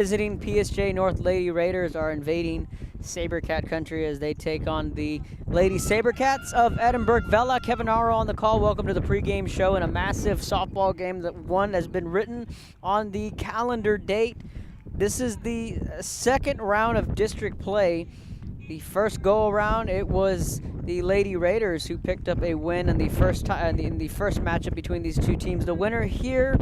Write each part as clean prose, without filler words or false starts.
Visiting PSJA North Lady Raiders are invading Sabercat country as they take on the Lady Sabercats of Edinburg Vela. Kevin Arrow on the call. Welcome to the pregame show in a massive softball game that one has been written on the calendar date. This is the second round of district play. The first go-around, it was the Lady Raiders who picked up a win in the first matchup between these two teams. The winner here,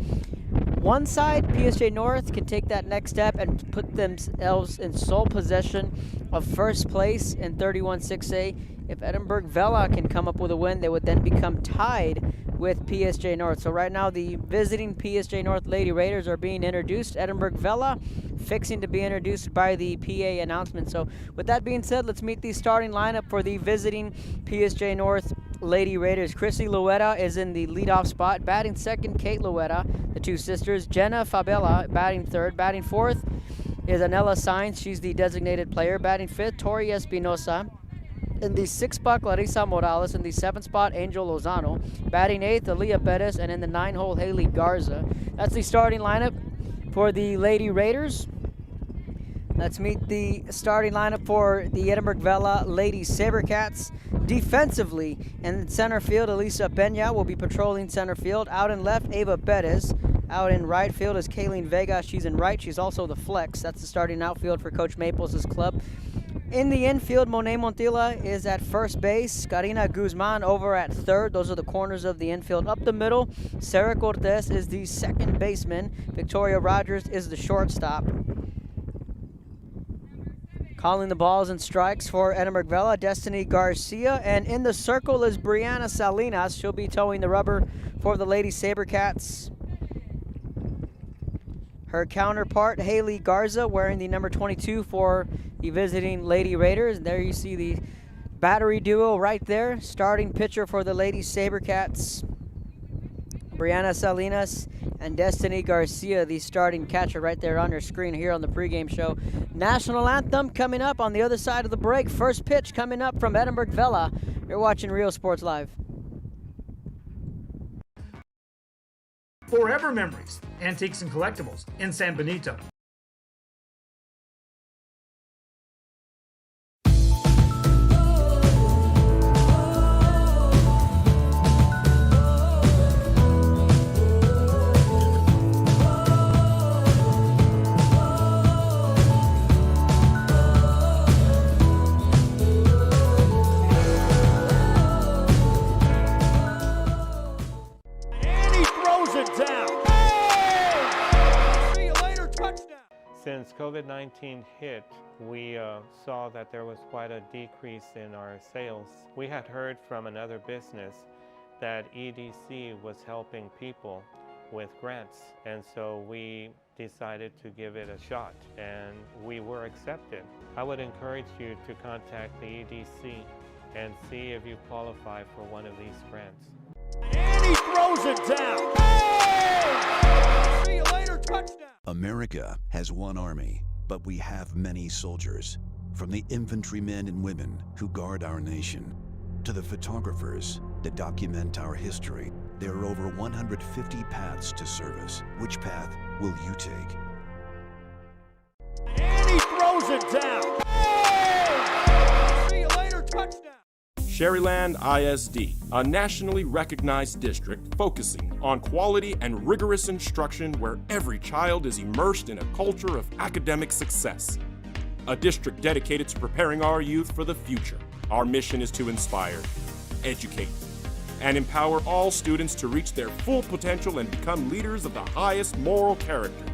one side, PSJA North, can take that next step and put themselves in sole possession of first place in 31-6A. If Edinburg Vela can come up with a win, they would then become tied with PSJA North. So right now, the visiting PSJA North Lady Raiders are being introduced. Edinburg Vela fixing to be introduced by the PA announcement. So with that being said, let's meet the starting lineup for the visiting PSJA North Lady Raiders. Chrissy Luetta is in the leadoff spot. Batting second, Kate Luetta, the two sisters. Jenna Fabella batting third. Batting fourth is Anela Sainz. She's the designated player. Batting fifth, Tori Espinosa. In the sixth spot, Clarissa Morales. In the seventh spot, Angel Lozano. Batting eighth, Aaliyah Perez. And in the nine-hole, Haley Garza. That's the starting lineup for the Lady Raiders. Let's meet the starting lineup for the Edinburg Vela Lady Sabercats. Defensively, in center field, Elisa Pena will be patrolling center field. Out in left, Ava Perez. Out in right field is Kayleen Vega. She's in right. She's also the flex. That's the starting outfield for Coach Maples' club. In the infield, Monet Montilla is at first base. Karina Guzman over at third. Those are the corners of the infield. Up the middle, Sarah Cortez is the second baseman. Victoria Rogers is the shortstop. Calling the balls and strikes for Edinburg Vela, Destiny Garcia. And in the circle is Brianna Salinas. She'll be towing the rubber for the Lady Sabercats. Her counterpart, Haley Garza, wearing the number 22 for the visiting Lady Raiders. And there you see the battery duo right there. Starting pitcher for the Lady Sabercats, Brianna Salinas and Destiny Garcia, the starting catcher right there on your screen here on the pregame show. National anthem coming up on the other side of the break. First pitch coming up from Edinburg Vela. You're watching Real Sports Live. Forever Memories, Antiques and Collectibles in San Benito. Since COVID-19 hit, we saw that there was quite a decrease in our sales. We had heard from another business that EDC was helping people with grants, and so we decided to give it a shot, and we were accepted. I would encourage you to contact the EDC and see if you qualify for one of these grants. And he throws it down. Hey! See you later, touchdown. America has one army, but we have many soldiers. From the infantrymen and women who guard our nation, to the photographers that document our history, there are over 150 paths to service. Which path will you take? And he throws it down. Hey! See you later, touchdown. Sherryland ISD, a nationally recognized district focusing on quality and rigorous instruction where every child is immersed in a culture of academic success. A district dedicated to preparing our youth for the future. Our mission is to inspire, educate, and empower all students to reach their full potential and become leaders of the highest moral character.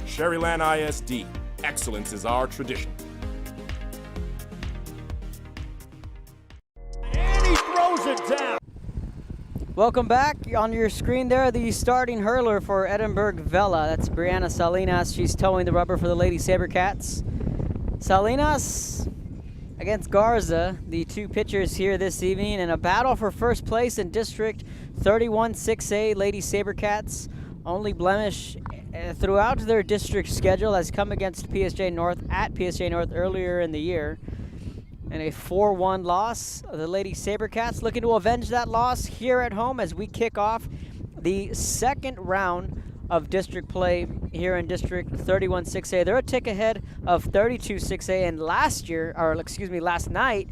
Sherryland ISD, excellence is our tradition. It down. Welcome back. On your screen there, the starting hurler for Edinburg Vela. That's Brianna Salinas. She's towing the rubber for the Lady Sabercats. Salinas against Garza, the two pitchers here this evening, in a battle for first place in District 31-6A. Lady Sabercats, only blemish throughout their district schedule has come against PSJA North at PSJA North earlier in the year. And a 4-1 loss. The Lady Sabercats looking to avenge that loss here at home as we kick off the second round of district play here in District 31 6A. They're a tick ahead of 32 6A, and last night,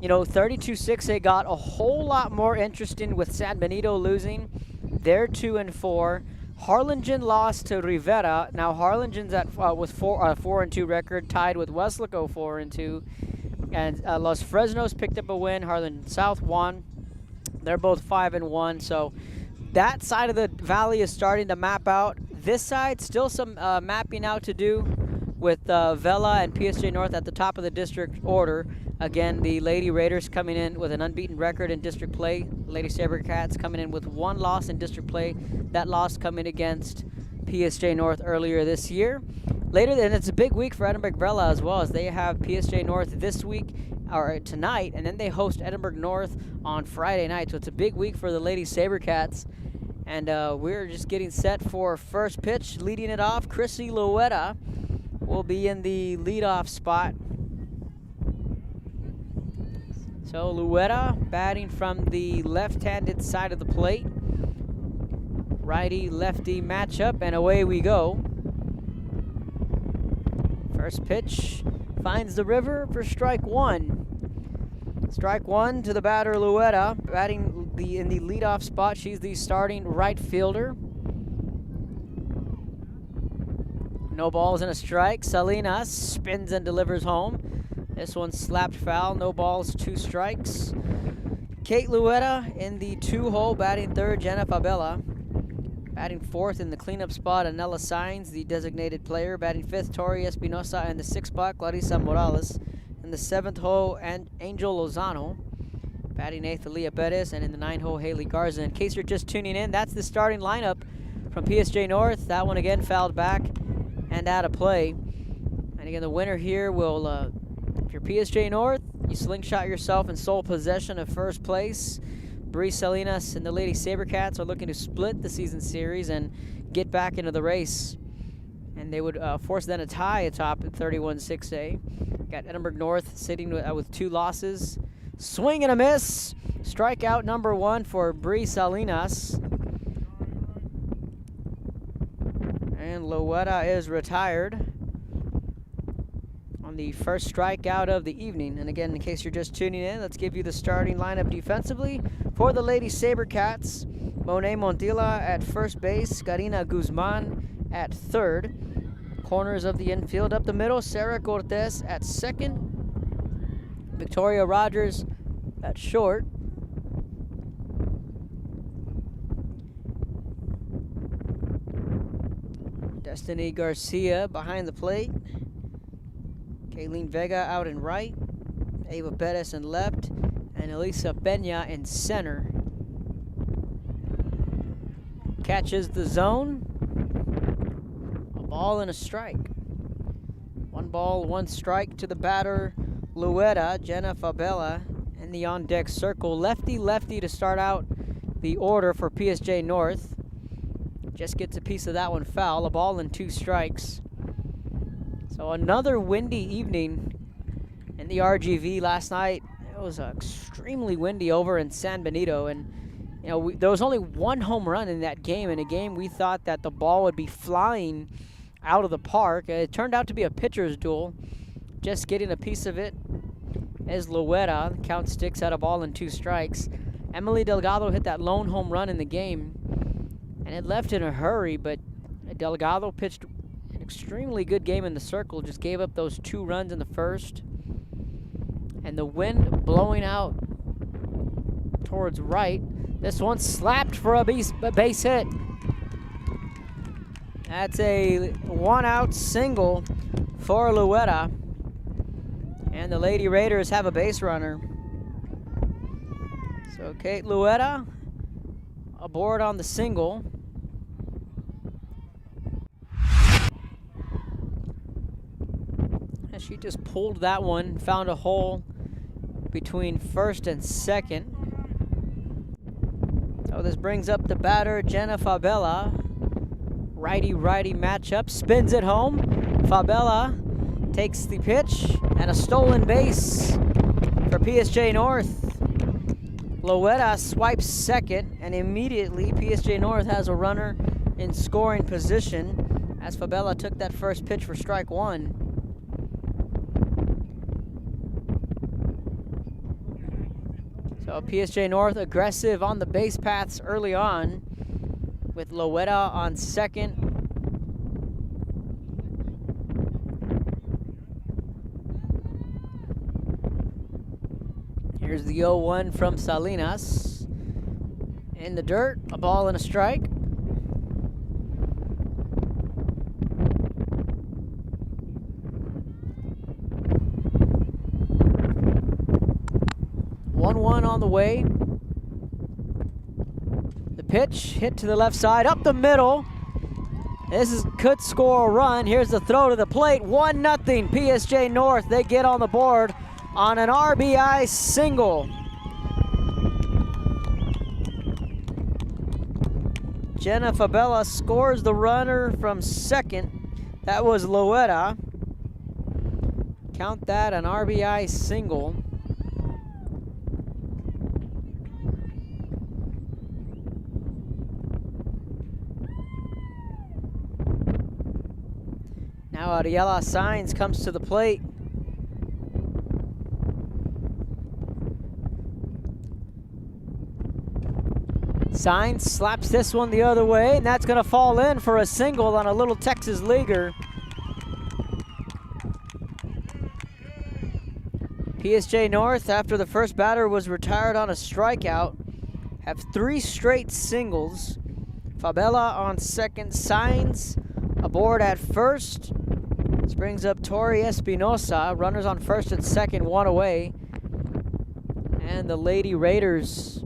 32 6A got a whole lot more interesting with San Benito losing. They're 2-4. Harlingen lost to Rivera. Now Harlingen's at with 4-2 record, tied with Weslico 4-2, and Los Fresnos picked up a win. Harlingen South won. They're both 5-1. So that side of the valley is starting to map out. This side, still some mapping out to do with Vela and PSJA North at the top of the district order. Again, the Lady Raiders coming in with an unbeaten record in district play. Lady Sabercats coming in with 1 loss in district play. That loss coming against PSJA North earlier this year. Later, and it's a big week for Edinburg Vela as well, as they have PSJA North this week, or tonight, and then they host Edinburg North on Friday night. So it's a big week for the Lady Sabercats. And we're just getting set for first pitch. Leading it off, Chrissy Luetta will be in the leadoff spot. So Luetta batting from the left-handed side of the plate. Righty-lefty matchup, and away we go. First pitch finds the river for strike 1. Strike 1 to the batter, Luetta, batting in the leadoff spot. She's the starting right fielder. No balls and a strike. Salinas spins and delivers home. This one slapped foul. No balls, 2 strikes. Kate Luetta in the 2-hole, batting third, Jenna Fabella. Batting fourth in the cleanup spot, Anela Sainz, the designated player. Batting fifth, Tori Espinosa. In the 6th spot, Clarissa Morales. In the 7th hole, and Angel Lozano. Batting 8th, Aaliyah Perez. And in the 9th hole, Haley Garza. In case you're just tuning in, that's the starting lineup from PSJA North. That one again fouled back and out of play. And again, the winner here will, if you're PSJA North, you slingshot yourself in sole possession of first place. Bree Salinas and the Lady Sabercats are looking to split the season series and get back into the race. And they would force then a tie atop at 31 6A. Got Edinburg North sitting with 2 losses. Swing and a miss. Strikeout number 1 for Bree Salinas. And Luetta is retired on the first strikeout of the evening. And again, in case you're just tuning in, let's give you the starting lineup defensively. For the Lady Sabercats, Monet Montilla at first base, Karina Guzman at third. Corners of the infield, up the middle, Sarah Cortez at second. Victoria Rogers at short. Destiny Garcia behind the plate. Kayleen Vega out in right. Ava Perez in left. And Elisa Peña in center. Catches the zone. A ball and a strike. 1 ball, 1 strike to the batter, Luetta, Jenna Fabella, in the on-deck circle. Lefty-lefty to start out the order for PSJA North. Just gets a piece of that one foul. A ball and 2 strikes. So another windy evening in the RGV last night. It was extremely windy over in San Benito, and there was only 1 home run in that game. In a game we thought that the ball would be flying out of the park. It turned out to be a pitcher's duel. Just getting a piece of it is Luetta. The count sticks at a ball and 2 strikes. Emily Delgado hit that lone home run in the game, and it left in a hurry, but Delgado pitched an extremely good game in the circle. Just gave up those 2 runs in the first. And the wind blowing out towards right. This one slapped for a base hit. That's a 1-out single for Luetta. And the Lady Raiders have a base runner. So Kate Luetta aboard on the single. And she just pulled that one, found a hole between first and second. So this brings up the batter, Jenna Fabella. Righty-righty matchup, spins it home. Fabella takes the pitch, and a stolen base for PSJA North. Luetta swipes second, and immediately PSJA North has a runner in scoring position as Fabella took that first pitch for strike one. So PSJA North aggressive on the base paths early on with Loeta on second. Here's the 0-1 from Salinas. In the dirt, a ball and a strike. On the way. The pitch hit to the left side, up the middle. Could score a run. Here's the throw to the plate. 1-0 PSJA North. They get on the board on an RBI single. Jenna Fabella scores the runner from second. That was Loeta. Count that an RBI single. Now Ariela Sainz comes to the plate. Sainz slaps this one the other way, and that's going to fall in for a single on a little Texas leaguer. PSJA North, after the first batter was retired on a strikeout, have 3 straight singles. Fabella on second, Sainz aboard at first. This brings up Tori Espinosa. Runners on first and second, 1 away. And the Lady Raiders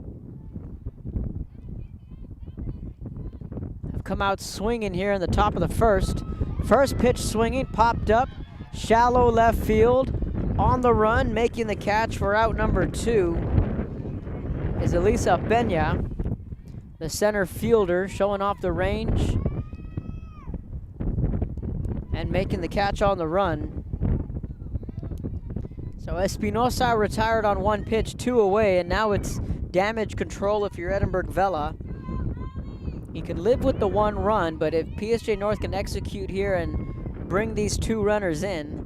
have come out swinging here in the top of the first. First pitch swinging, popped up, shallow left field. On the run, making the catch for out number 2 is Elisa Peña, the center fielder, showing off the range and making the catch on the run. So Espinosa retired on 1 pitch, 2 away, and now it's damage control if you're Edinburg Vela. You can live with the 1 run, but if PSJA North can execute here and bring these 2 runners in,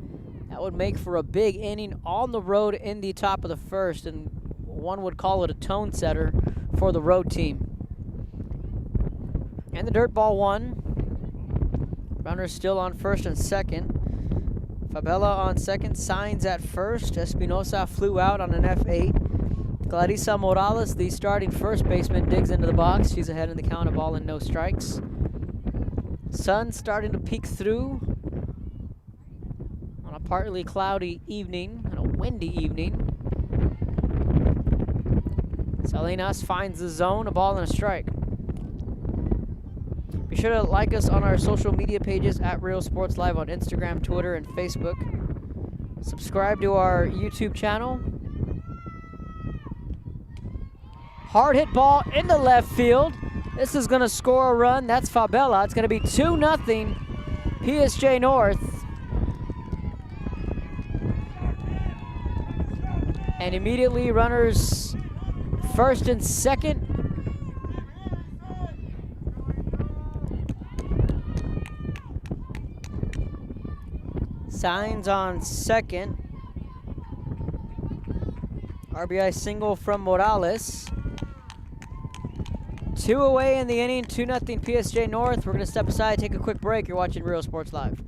that would make for a big inning on the road in the top of the first, and one would call it a tone setter for the road team. And the dirt ball 1. Runners still on first and second. Fabella on second, Sainz at first. Espinosa flew out on an F8. Clarissa Morales, the starting first baseman, digs into the box. She's ahead in the count, a ball and no strikes. Sun starting to peek through on a partly cloudy evening, and a windy evening. Salinas finds the zone, a ball and a strike. Be sure to like us on our social media pages at Real Sports Live on Instagram, Twitter, and Facebook. Subscribe to our YouTube channel. Hard hit ball into left field. This is going to score a run. That's Fabella. It's going to be 2-0 PSJA North. And immediately runners first and second. Sainz on second. RBI single from Morales. 2 away in the inning, 2-0 PSJA North. We're going to step aside, take a quick break. You're watching Real Sports Live.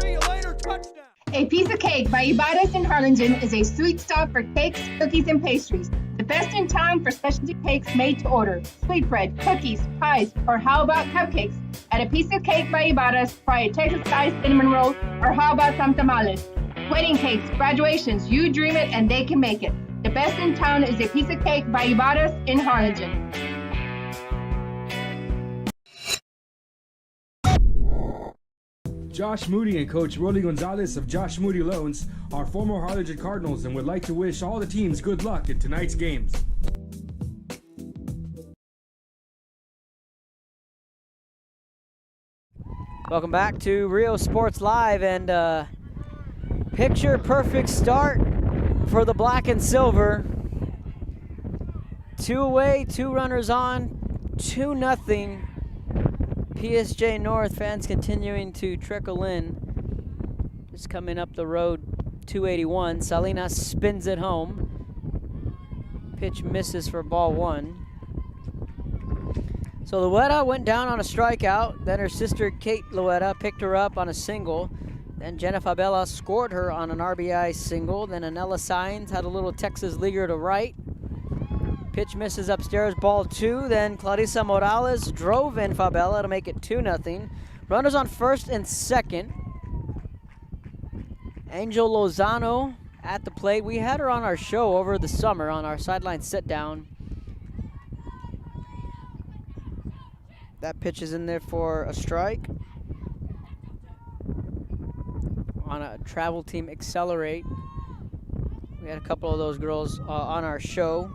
See you later, touchdown. A Piece of Cake by Ibadas in Harlingen is a sweet stop for cakes, cookies, and pastries. The best in town for specialty cakes made to order. Sweetbread, cookies, pies, or how about cupcakes? At A Piece of Cake by Ibadas, try a Texas-style cinnamon roll, or how about some tamales? Wedding cakes, graduations, you dream it and they can make it. The best in town is A Piece of Cake by Ibadas in Harlingen. Josh Moody and Coach Rolly Gonzalez of Josh Moody Loans are former Harlingen Cardinals and would like to wish all the teams good luck in tonight's games. Welcome back to Real Sports Live, and picture perfect start for the black and silver. 2 away, 2 runners on, 2-0 PSJ North fans continuing to trickle in. Just coming up the road, 281. Salinas spins it home. Pitch misses for ball one. So Luetta went down on a strikeout. Then her sister Kate Luetta picked her up on a single. Then Jenna Fabella scored her on an RBI single. Then Anella Sines had a little Texas leaguer to right. Pitch misses upstairs, ball two. Then Claudia Morales drove in Fabella to make it 2-0. Runners on first and second. Angel Lozano at the plate. We had her on our show over the summer on our sideline sit down. That pitch is in there for a strike. On a travel team accelerate. We had a couple of those girls on our show.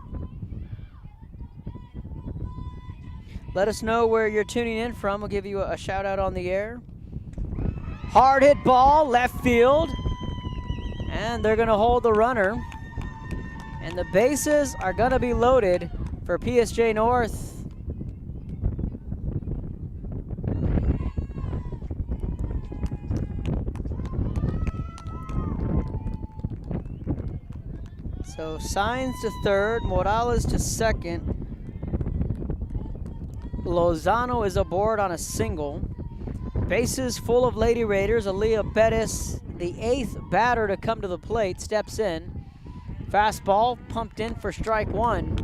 Let us know where you're tuning in from. We'll give you a shout out on the air. Hard hit ball, left field. And they're gonna hold the runner. And the bases are gonna be loaded for PSJ North. So Sines to third, Morales to second. Lozano is aboard on a single. Bases full of Lady Raiders. Aaliyah Bettis, the 8th batter to come to the plate, steps in. Fastball pumped in for strike one.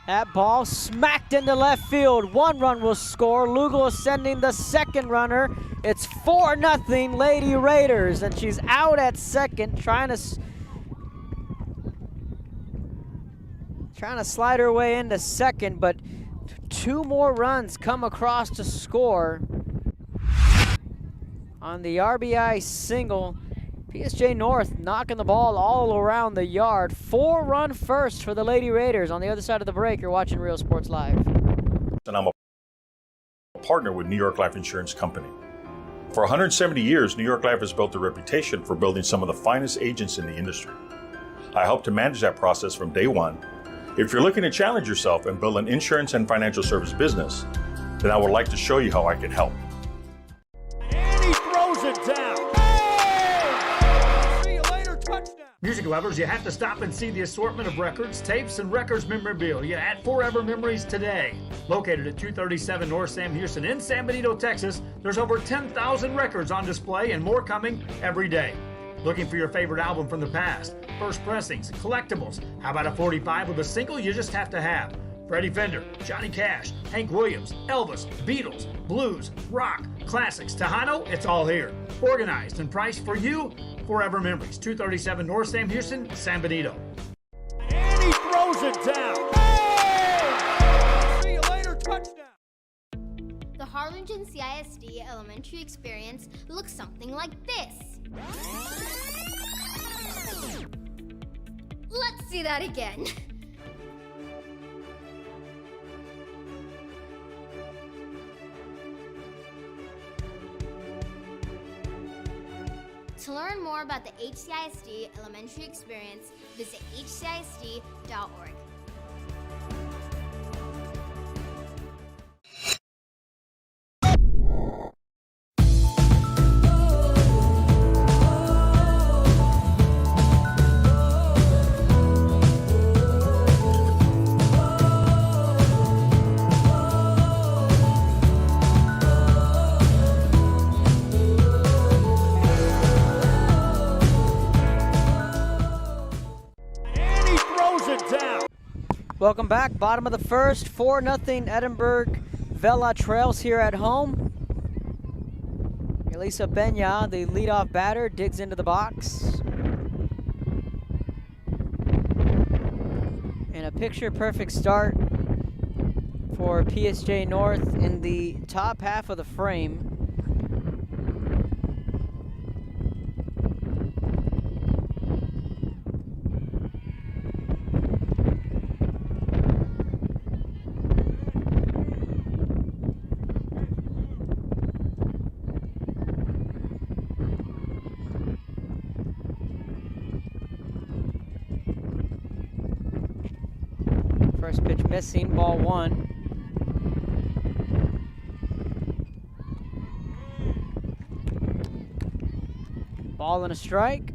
That ball smacked into left field. 1 run will score. Lugo sending the second runner. It's 4-0 Lady Raiders, and she's out at second, trying to slide her way into second, but 2 more runs come across to score. On the RBI single, PSJ North knocking the ball all around the yard. 4-run first for the Lady Raiders. On the other side of the break, you're watching Real Sports Live. And I'm a partner with New York Life Insurance Company. For 170 years, New York Life has built a reputation for building some of the finest agents in the industry. I help to manage that process from day one. If you're looking to challenge yourself and build an insurance and financial service business, then I would like to show you how I can help. And he throws it down. See you later, touchdown. Music lovers, you have to stop and see the assortment of records, tapes, and records memorabilia at Forever Memories today. Located at 237 North Sam Houston in San Benito, Texas, there's over 10,000 records on display and more coming every day. Looking for your favorite album from the past, first pressings, collectibles. How about a 45 with a single you just have to have? Freddie Fender, Johnny Cash, Hank Williams, Elvis, Beatles, blues, rock, classics, Tejano, it's all here. Organized and priced for you. Forever Memories, 237 North Sam Houston, San Benito. And he throws it down. Hey! See you later, touchdown. The Harlingen CISD elementary experience looks something like this. Let's see that again. To learn more about the HCISD elementary experience, visit hcisd.org. Welcome back. Bottom of the first, 4-0 Edinburg Vela Trails here at home. Elisa Benya, the leadoff batter, digs into the box. And a picture-perfect start for PSJ North in the top half of the frame. First pitch missing, ball 1. Ball and a strike.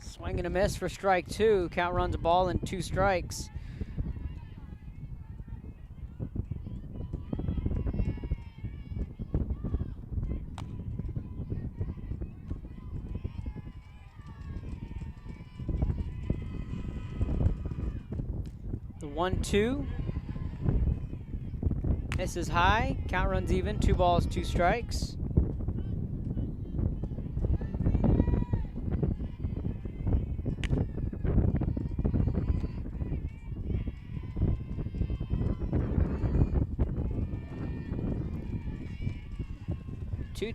Swing and a miss for strike 2. Count runs a ball and 2 strikes. The 1-2. Misses high. Count runs even. 2 balls, 2 strikes.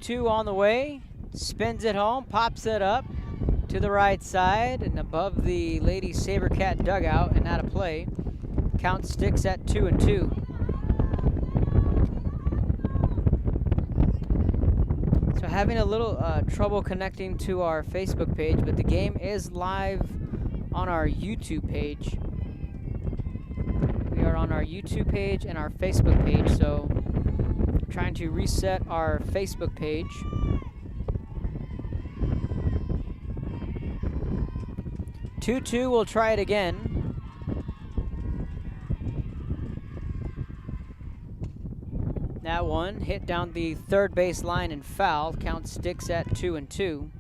Two on the way, spins it home, pops it up to the right side and above the Lady Sabercat dugout and out of play. Count sticks at 2-2. So having a little trouble connecting to our Facebook page, but the game is live on our YouTube page. We are on our YouTube page and our Facebook page, so trying to reset our Facebook page. Two, we'll try it again. That one hit down the third base line and foul. Count sticks at 2-2.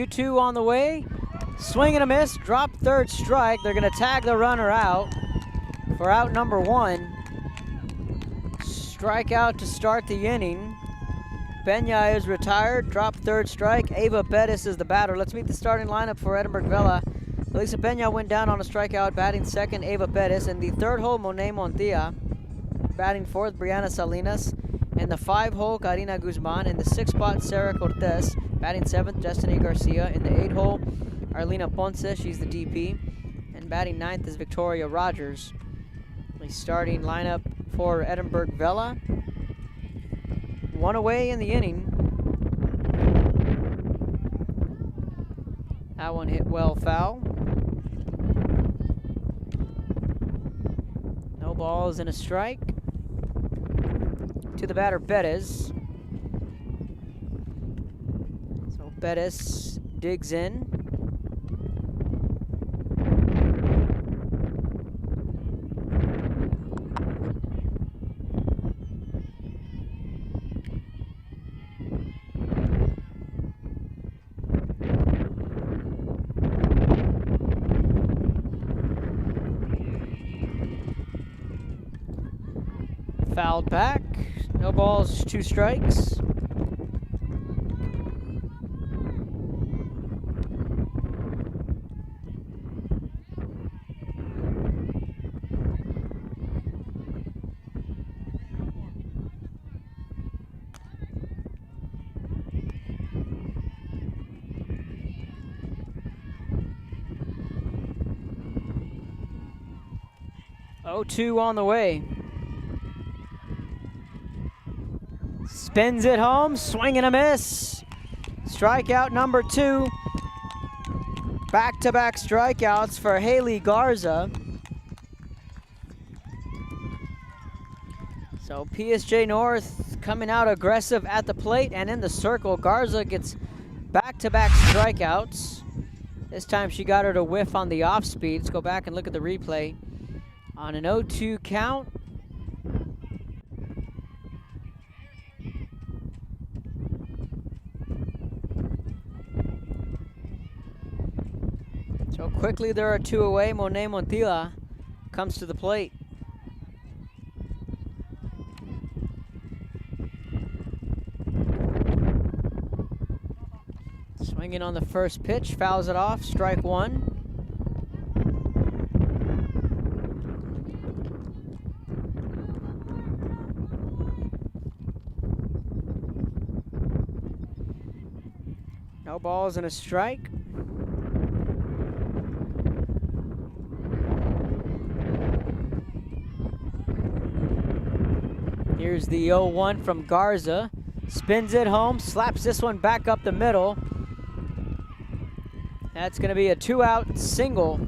Two on the way. Swing and a miss. Drop third strike. They're going to tag the runner out for out number 1. Strikeout to start the inning. Peña is retired. Drop third strike. Ava Bettis is the batter. Let's meet the starting lineup for Edinburg Vela. Elisa Peña went down on a strikeout, batting second, Ava Bettis. In the third hole, Monet Montilla. Batting fourth, Brianna Salinas. In the 5-hole, Karina Guzman. In the 6th spot, Sarah Cortez. Batting 7th, Destiny Garcia. In the 8-hole, Arlena Ponce, she's the DP. And batting 9th is Victoria Rogers. The starting lineup for Edinburg Vela. 1 away in the inning. That one hit well foul. No balls and a strike. To the batter, Bettis. So Bettis digs in. Fouled back. No balls, 2 strikes. Oh, 2 on the way. Spins it home, swing and a miss. Strikeout number 2. Back-to-back strikeouts for Haley Garza. So PSJA North coming out aggressive at the plate and in the circle. Garza gets back-to-back strikeouts. This time she got her to whiff on the off-speed. Let's go back and look at the replay. On an 0-2 count, so quickly there are 2 away. Monet Montilla comes to the plate. Swinging on the first pitch, fouls it off, strike one. No balls and a strike. Here's the 0-1 from Garza. Spins it home, slaps this one back up the middle. That's going to be a 2-out single.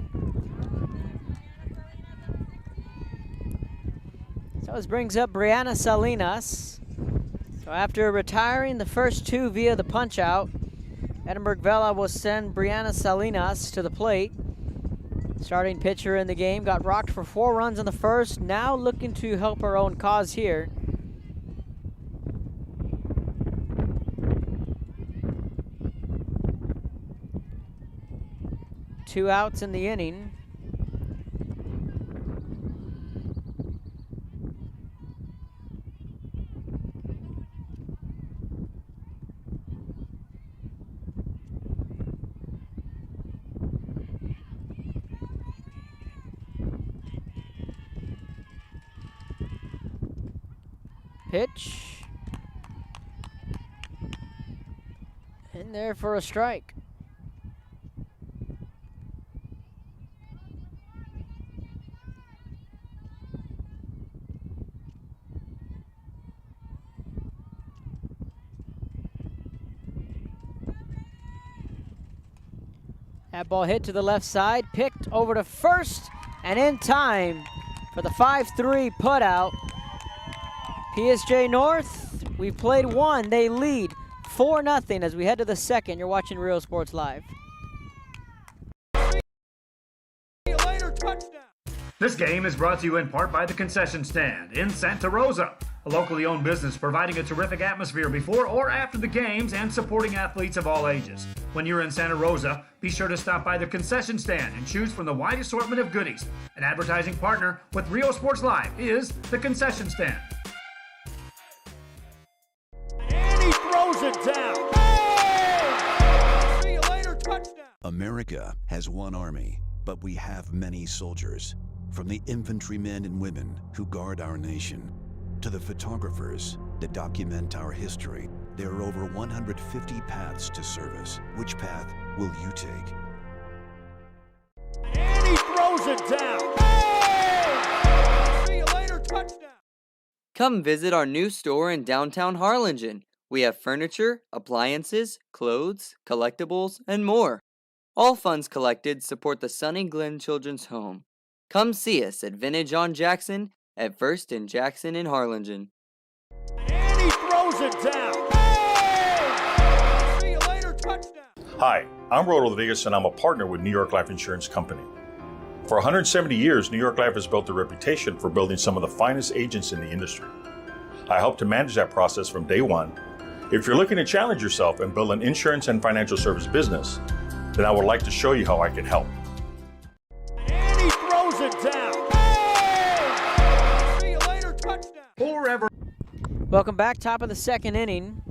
So this brings up Brianna Salinas. So after retiring the first two via the punch-out, Edinburg Vela will send Brianna Salinas to the plate. Starting pitcher in the game, got rocked for 4 runs in the first, now looking to help her own cause here. Two outs in the inning. Pitch. In there for a strike. That ball hit to the left side, picked over to first, and in time for the 5-3 putout. PSJA North, we've played one. They lead 4-0 as we head to the second. You're watching Real Sports Live. This game is brought to you in part by the Concession Stand in Santa Rosa, a locally owned business providing a terrific atmosphere before or after the games and supporting athletes of all ages. When you're in Santa Rosa, be sure to stop by the Concession Stand and choose from the wide assortment of goodies. An advertising partner with Real Sports Live is the Concession Stand. And he throws it down. Oh! See you later, touchdown. America has one army, but we have many soldiers. From the infantrymen and women who guard our nation, to the photographers that document our history, there are over 150 paths to service. Which path will you take? And he throws it down. Oh! See you later, touchdown. Come visit our new store in downtown Harlingen. We have furniture, appliances, clothes, collectibles, and more. All funds collected support the Sunny Glen Children's Home. Come see us at Vintage on Jackson at First and Jackson in Harlingen. And he throws it down. Oh! See you later, touchdown. Hi, I'm Rolo Rodriguez and I'm a partner with New York Life Insurance Company. For 170 years, New York Life has built a reputation for building some of the finest agents in the industry. I help to manage that process from day one. If you're looking to challenge yourself and build an insurance and financial service business, then I would like to show you how I can help. And he throws it down. Oh! See you later, touchdown. Forever. Welcome back, top of the second inning.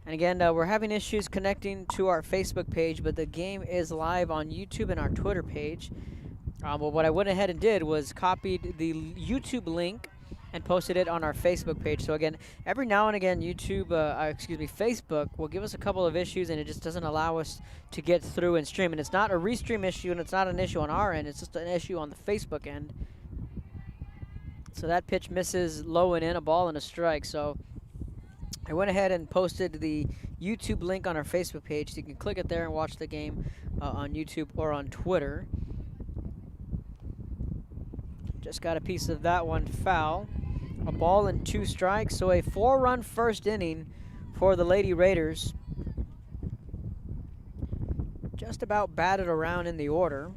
And again, we're having issues connecting to our Facebook page, but the game is live on YouTube and our Twitter page. Well, what I went ahead and did was copied the YouTube link and posted it on our Facebook page. So again, every now and again, Facebook will give us a couple of issues, and it just doesn't allow us to get through and stream. And it's not a restream issue, and it's not an issue on our end. It's just an issue on the Facebook end. So that pitch misses low and in, a ball and a strike. So I went ahead and posted the YouTube link on our Facebook page, so you can click it there and watch the game on YouTube or on Twitter. Just got a piece of that one foul. A ball and 2 strikes, so a 4-run first inning for the Lady Raiders. Just about batted around in the order.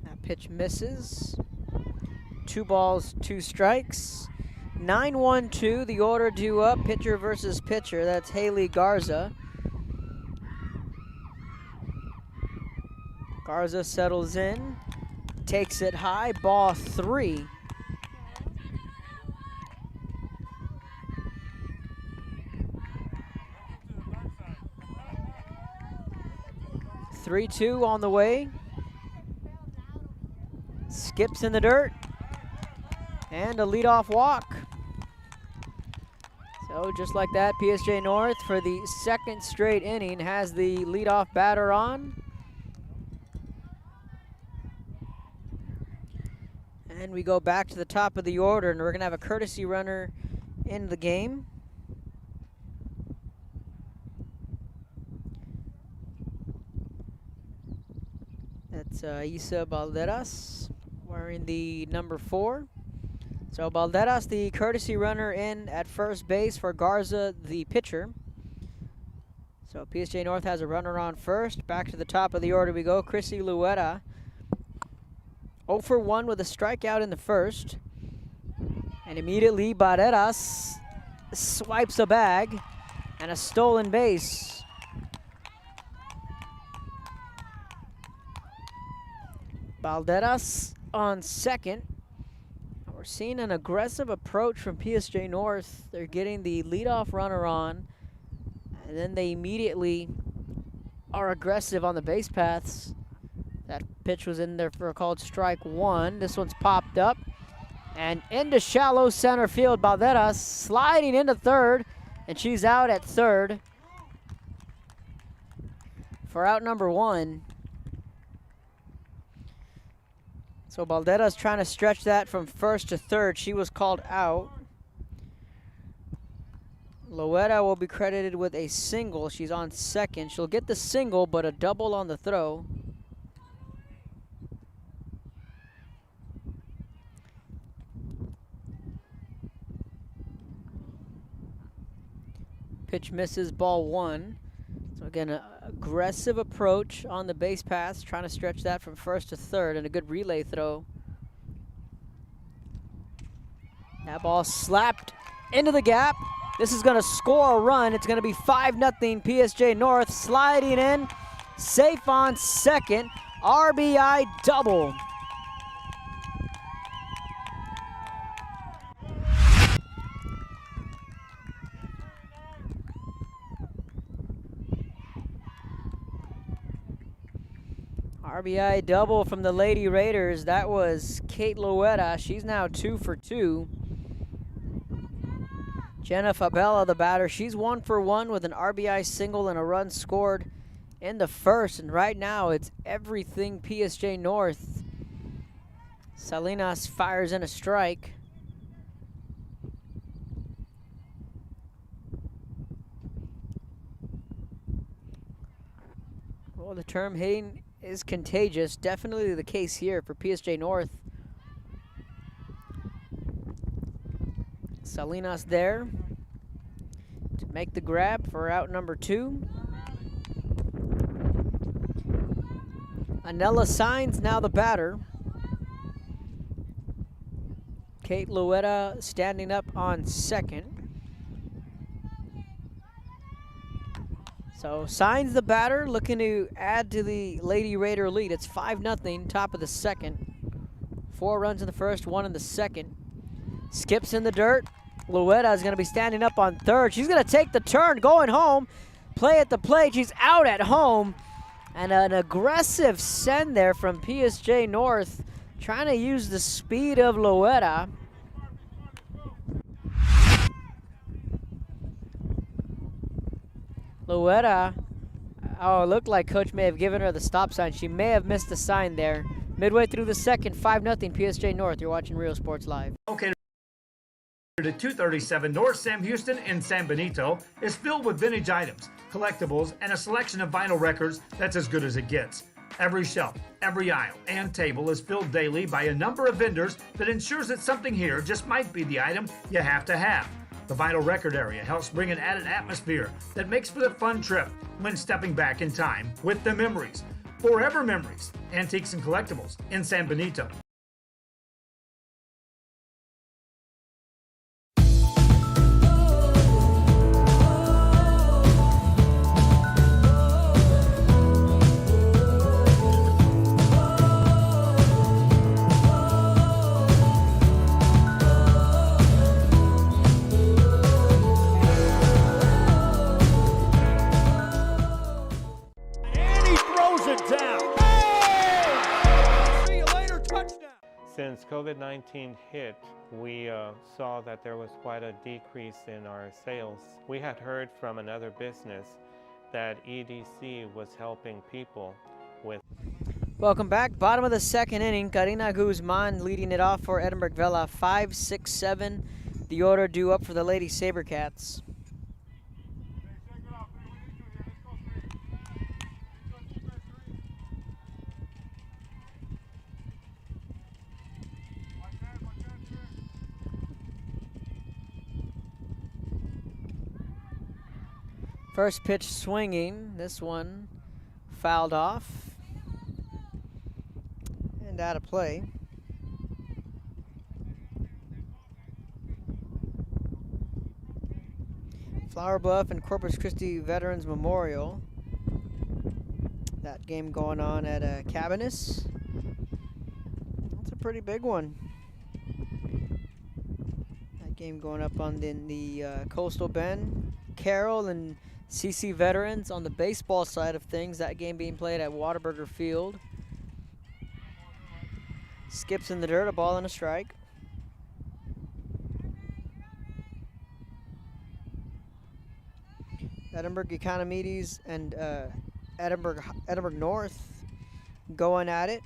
That pitch misses. 2 balls, 2 strikes. 9-1-2, the order due up, pitcher versus pitcher. That's Haley Garza. Garza settles in, takes it high, ball 3. (3-2) on the way. Skips in the dirt. And a leadoff walk. So just like that, PSJ North for the second straight inning has the leadoff batter on. And we go back to the top of the order, and we're going to have a courtesy runner in the game. That's Isa Balderas wearing the number 4. So Balderas, the courtesy runner, in at first base for Garza, the pitcher. So PSJ North has a runner on first. Back to the top of the order we go. Chrissy Luetta, 0 for 1 with a strikeout in the first. And immediately Balderas swipes a bag and a stolen base. Balderas on second. We're seeing an aggressive approach from PSJ North. They're getting the leadoff runner on, and then they immediately are aggressive on the base paths. That pitch was in there for a called strike 1. This one's popped up and into shallow center field. Balderas sliding into third, and she's out at third for out number 1. So Balderas trying to stretch that from first to third. She was called out. Loetta will be credited with a single. She's on second. She'll get the single, but a double on the throw. Pitch misses, ball 1. So again, an aggressive approach on the base paths, trying to stretch that from first to third, and a good relay throw. That ball slapped into the gap. This is going to score a run. It's going to be 5-0 PSJ North, sliding in, safe on second, RBI double. RBI double from the Lady Raiders. That was Kate Loetta. She's now 2 for 2. Jenna Fabella, the batter, she's 1 for 1 with an RBI single and a run scored in the first. And right now, it's everything PSJ North. Salinas fires in a strike. Well, the term hitting is contagious. Definitely the case here for PSJ North. Salinas there to make the grab for out number 2. Anella Signs now the batter. Kate Loetta standing up on second. So Signs the batter, looking to add to the Lady Raider lead. It's 5-0, top of the second. 4 runs in the first, 1 in the second. Skips in the dirt. Loetta is going to be standing up on third. She's going to take the turn, going home. Play at the plate. She's out at home. And an aggressive send there from PSJ North, trying to use the speed of Loetta. Loetta, oh, it looked like Coach may have given her the stop sign. She may have missed the sign there. Midway through the second, 5-0 PSJ North. You're watching Real Sports Live. Okay. The 237 North Sam Houston in San Benito is filled with vintage items, collectibles, and a selection of vinyl records that's as good as it gets. Every shelf, every aisle, and table is filled daily by a number of vendors that ensures that something here just might be the item you have to have. The vinyl record area helps bring an added atmosphere that makes for the fun trip when stepping back in time with the memories. Forever Memories, Antiques and Collectibles in San Benito. Since COVID-19 hit, we saw that there was quite a decrease in our sales. We had heard from another business that EDC was helping people with. Welcome back. Bottom of the second inning. Karina Guzman leading it off for Edinburg Vela. 5-6-7. The order due up for the Lady Sabercats. First pitch swinging. This one fouled off and out of play. Flower Bluff and Corpus Christi Veterans Memorial. That game going on at Chavez. That's a pretty big one. That game going up on the Coastal Bend. Carroll and CC Veterans on the baseball side of things. That game being played at Whataburger Field. Skips in the dirt, a ball and a strike. Edinburg Economides and Edinburg North going at it.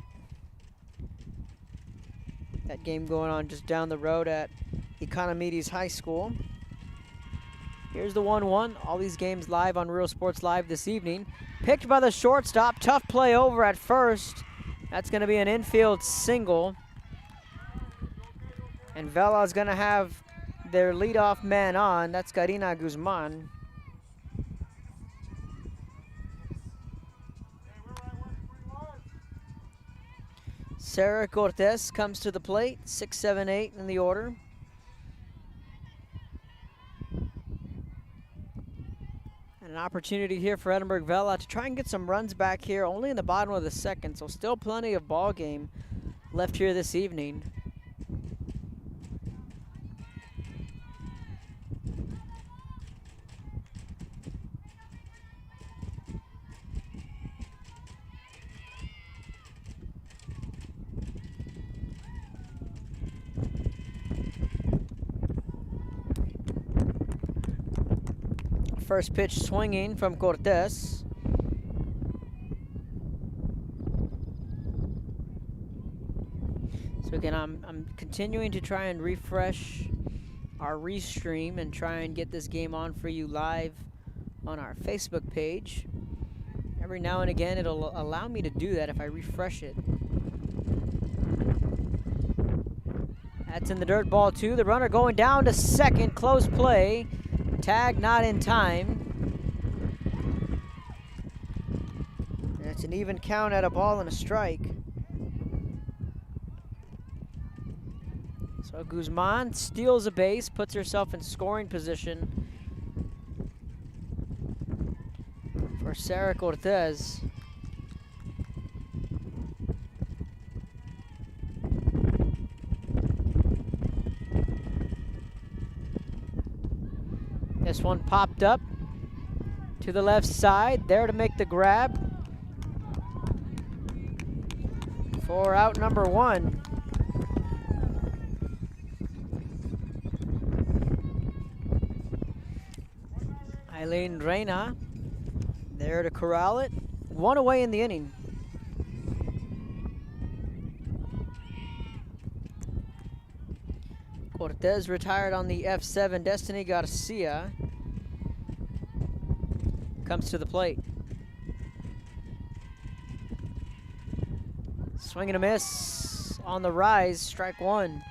That game going on just down the road at Economides High School. Here's the 1-1. All these games live on Real Sports Live this evening. Picked by the shortstop. Tough play over at first. That's going to be an infield single. And Vela's going to have their leadoff man on. That's Karina Guzman. Sarah Cortez comes to the plate. 6, 7, 8 in the order. An opportunity here for Edinburg Vela to try and get some runs back here, only in the bottom of the second, so still plenty of ball game left here this evening. First pitch swinging from Cortez. So again, I'm continuing to try and refresh our restream and try and get this game on for you live on our Facebook page. Every now and again, it'll allow me to do that if I refresh it. That's in the dirt, ball 2. The runner going down to second, close play. Tag not in time. And it's an even count at a ball and a strike. So Guzman steals a base, puts herself in scoring position for Sarah Cortez. This one popped up to the left side, there to make the grab for out number 1. Eileen Reyna there to corral it. 1 away in the inning. Cortez retired on the F7. Destiny Garcia comes to the plate. Swing and a miss on the rise, strike 1.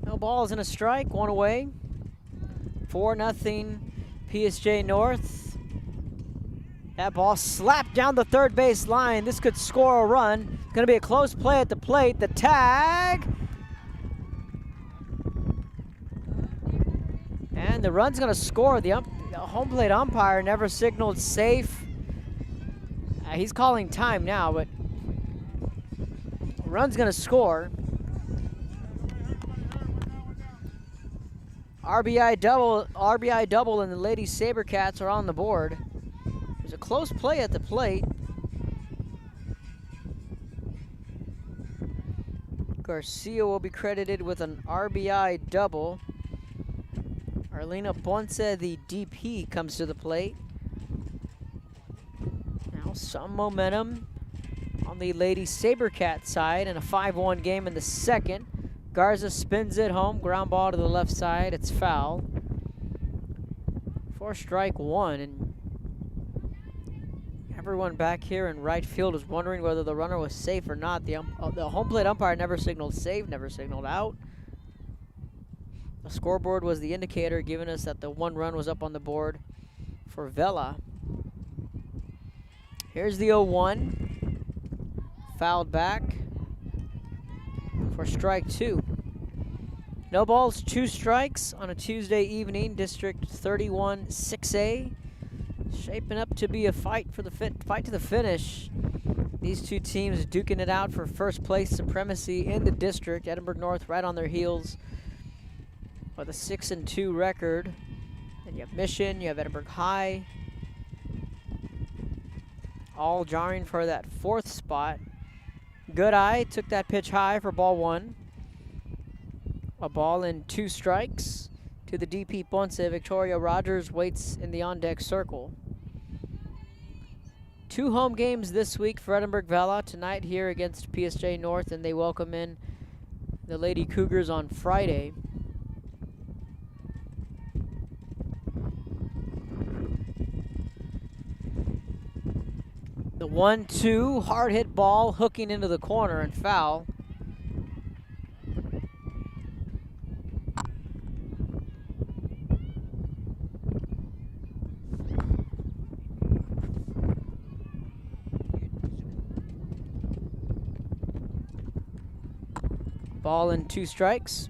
No balls and a strike, 1 away. 4-0 PSJA North. That ball slapped down the third base line. This could score a run. It's going to be a close play at the plate. The tag. And the run's going to score. The home plate umpire never signaled safe. He's calling time now, but the run's going to score. RBI double, and the Lady Sabercats are on the board. There's a close play at the plate. Garcia will be credited with an RBI double. Arlena Ponce, the DP, comes to the plate. Now some momentum on the Lady Sabercat side in a 5-1 game in the second. Garza spins it home, ground ball to the left side, it's foul. 4 strike 1, and everyone back here in right field is wondering whether the runner was safe or not. The home plate umpire never signaled safe, never signaled out. The scoreboard was the indicator giving us that the 1 run was up on the board for Vela. Here's the 0-1. Fouled back for strike 2. No balls, 2 strikes on a Tuesday evening. District 31 6A. Shaping up to be a fight to the finish. These two teams duking it out for first place supremacy in the district. Edinburg North right on their heels with a 6-2 record. And you have Mission, you have Edinburg High, all jarring for that 4th spot. Good Eye took that pitch high for ball 1. A ball and 2 strikes to the DP Ponce. Victoria Rogers waits in the on-deck circle. 2 home games this week for Edinburg Vela. Tonight here against PSJA North, and they welcome in the Lady Cougars on Friday. The 1-2, hard hit ball hooking into the corner and foul. Ball and 2 strikes.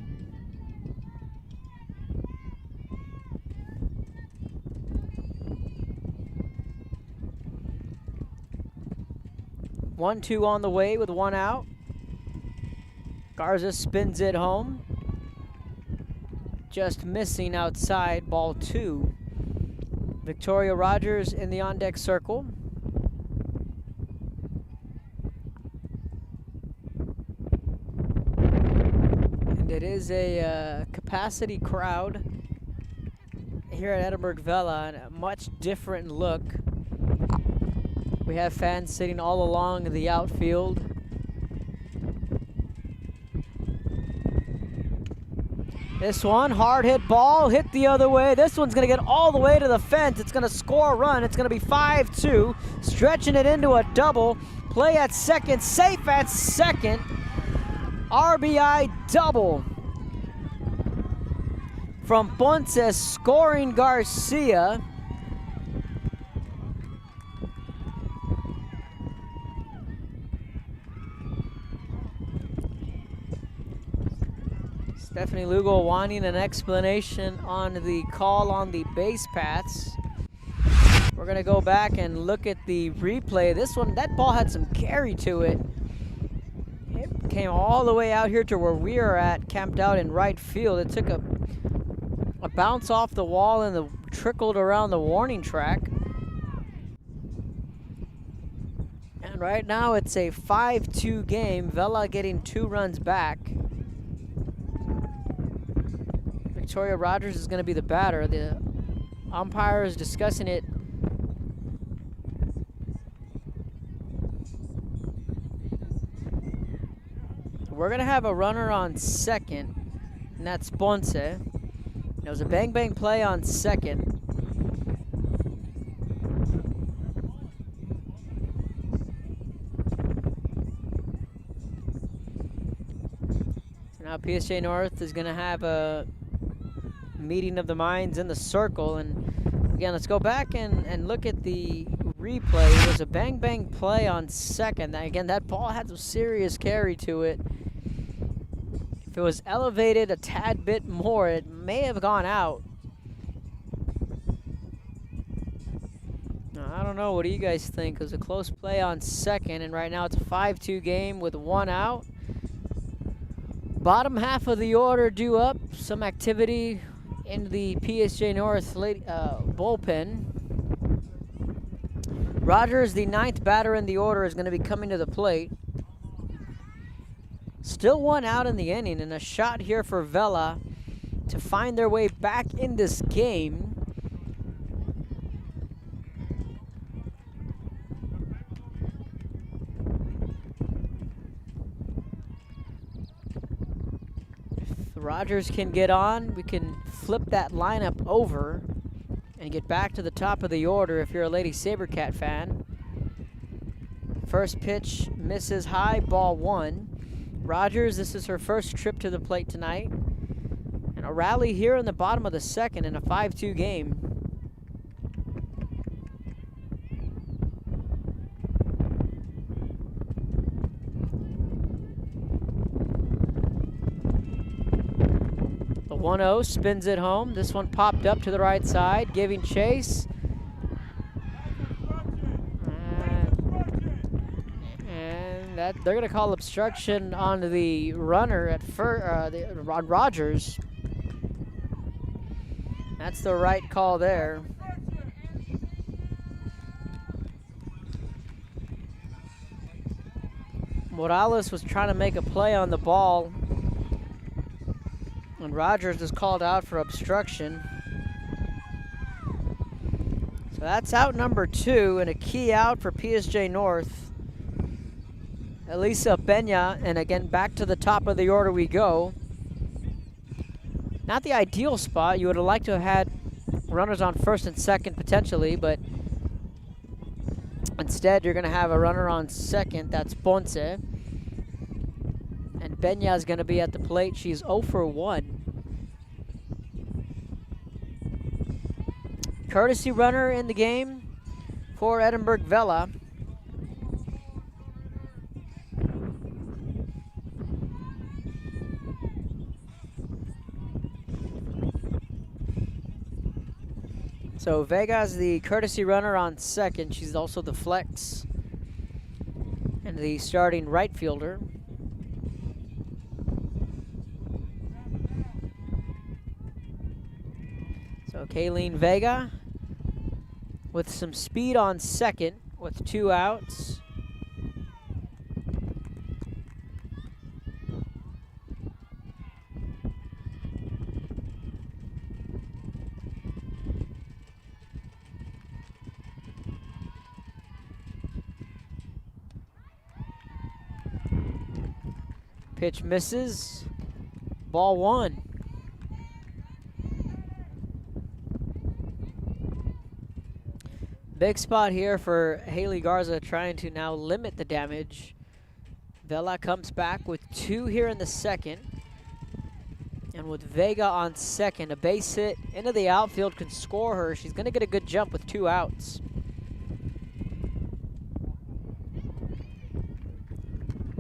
One, 2 on the way with 1 out. Garza spins it home. Just missing outside, ball 2. Victoria Rogers in the on-deck circle. And it is a capacity crowd here at Edinburg Vela, and a much different look. We have fans sitting all along the outfield. This one, hard hit ball, hit the other way. This one's gonna get all the way to the fence. It's gonna score a run. It's gonna be 5-2, stretching it into a double. Play at second, safe at second. RBI double from Ponce, scoring Garcia. Stephanie Lugo wanting an explanation on the call on the base paths. We're gonna go back and look at the replay. This one, that ball had some carry to it. It came all the way out here to where we are at, camped out in right field. It took a bounce off the wall and trickled around the warning track. And right now it's a 5-2 game. Vela getting 2 runs back. Victoria Rogers is going to be the batter. The umpire is discussing it. We're going to have a runner on second, and that's Ponce. It was a bang-bang play on second. So now PSJA North is going to have a meeting of the minds in the circle, and again, let's go back and look at the replay. It was a bang-bang play on second. Again, that ball had some serious carry to it. If it was elevated a tad bit more, it may have gone out. Now, I don't know. What do you guys think? It was a close play on second, and right now it's a 5-2 game with 1 out. Bottom half of the order due up. Some activity in the PSJA North bullpen. Rogers, the 9th batter in the order, is going to be coming to the plate. Still one out in the inning, and a shot here for Vela to find their way back in this game. If Rogers can get on, we can flip that lineup over and get back to the top of the order if you're a Lady Sabercat fan. First pitch misses high, ball 1. Rogers, this is her first trip to the plate tonight. And a rally here in the bottom of the second in a 5-2 game. The 1-0 spins it home. This one popped up to the right side, giving chase. They're going to call obstruction on the runner at on Rogers. That's the right call there. Morales was trying to make a play on the ball, and Rogers is called out for obstruction. So that's out number 2, and a key out for PSJA North. Elisa Peña, and again, back to the top of the order we go. Not the ideal spot. You would have liked to have had runners on first and second potentially, but instead you're going to have a runner on second. That's Ponce. And Peña is going to be at the plate. She's 0 for 1. Courtesy runner in the game for Edinburg Vela. So Vega's the courtesy runner on second. She's also the flex and the starting right fielder. So Kayleen Vega with some speed on second with 2 outs. Pitch misses. Ball 1. Big spot here for Haley Garza, trying to now limit the damage. Vela comes back with 2 here in the second. And with Vega on second, a base hit into the outfield can score her. She's going to get a good jump with 2 outs.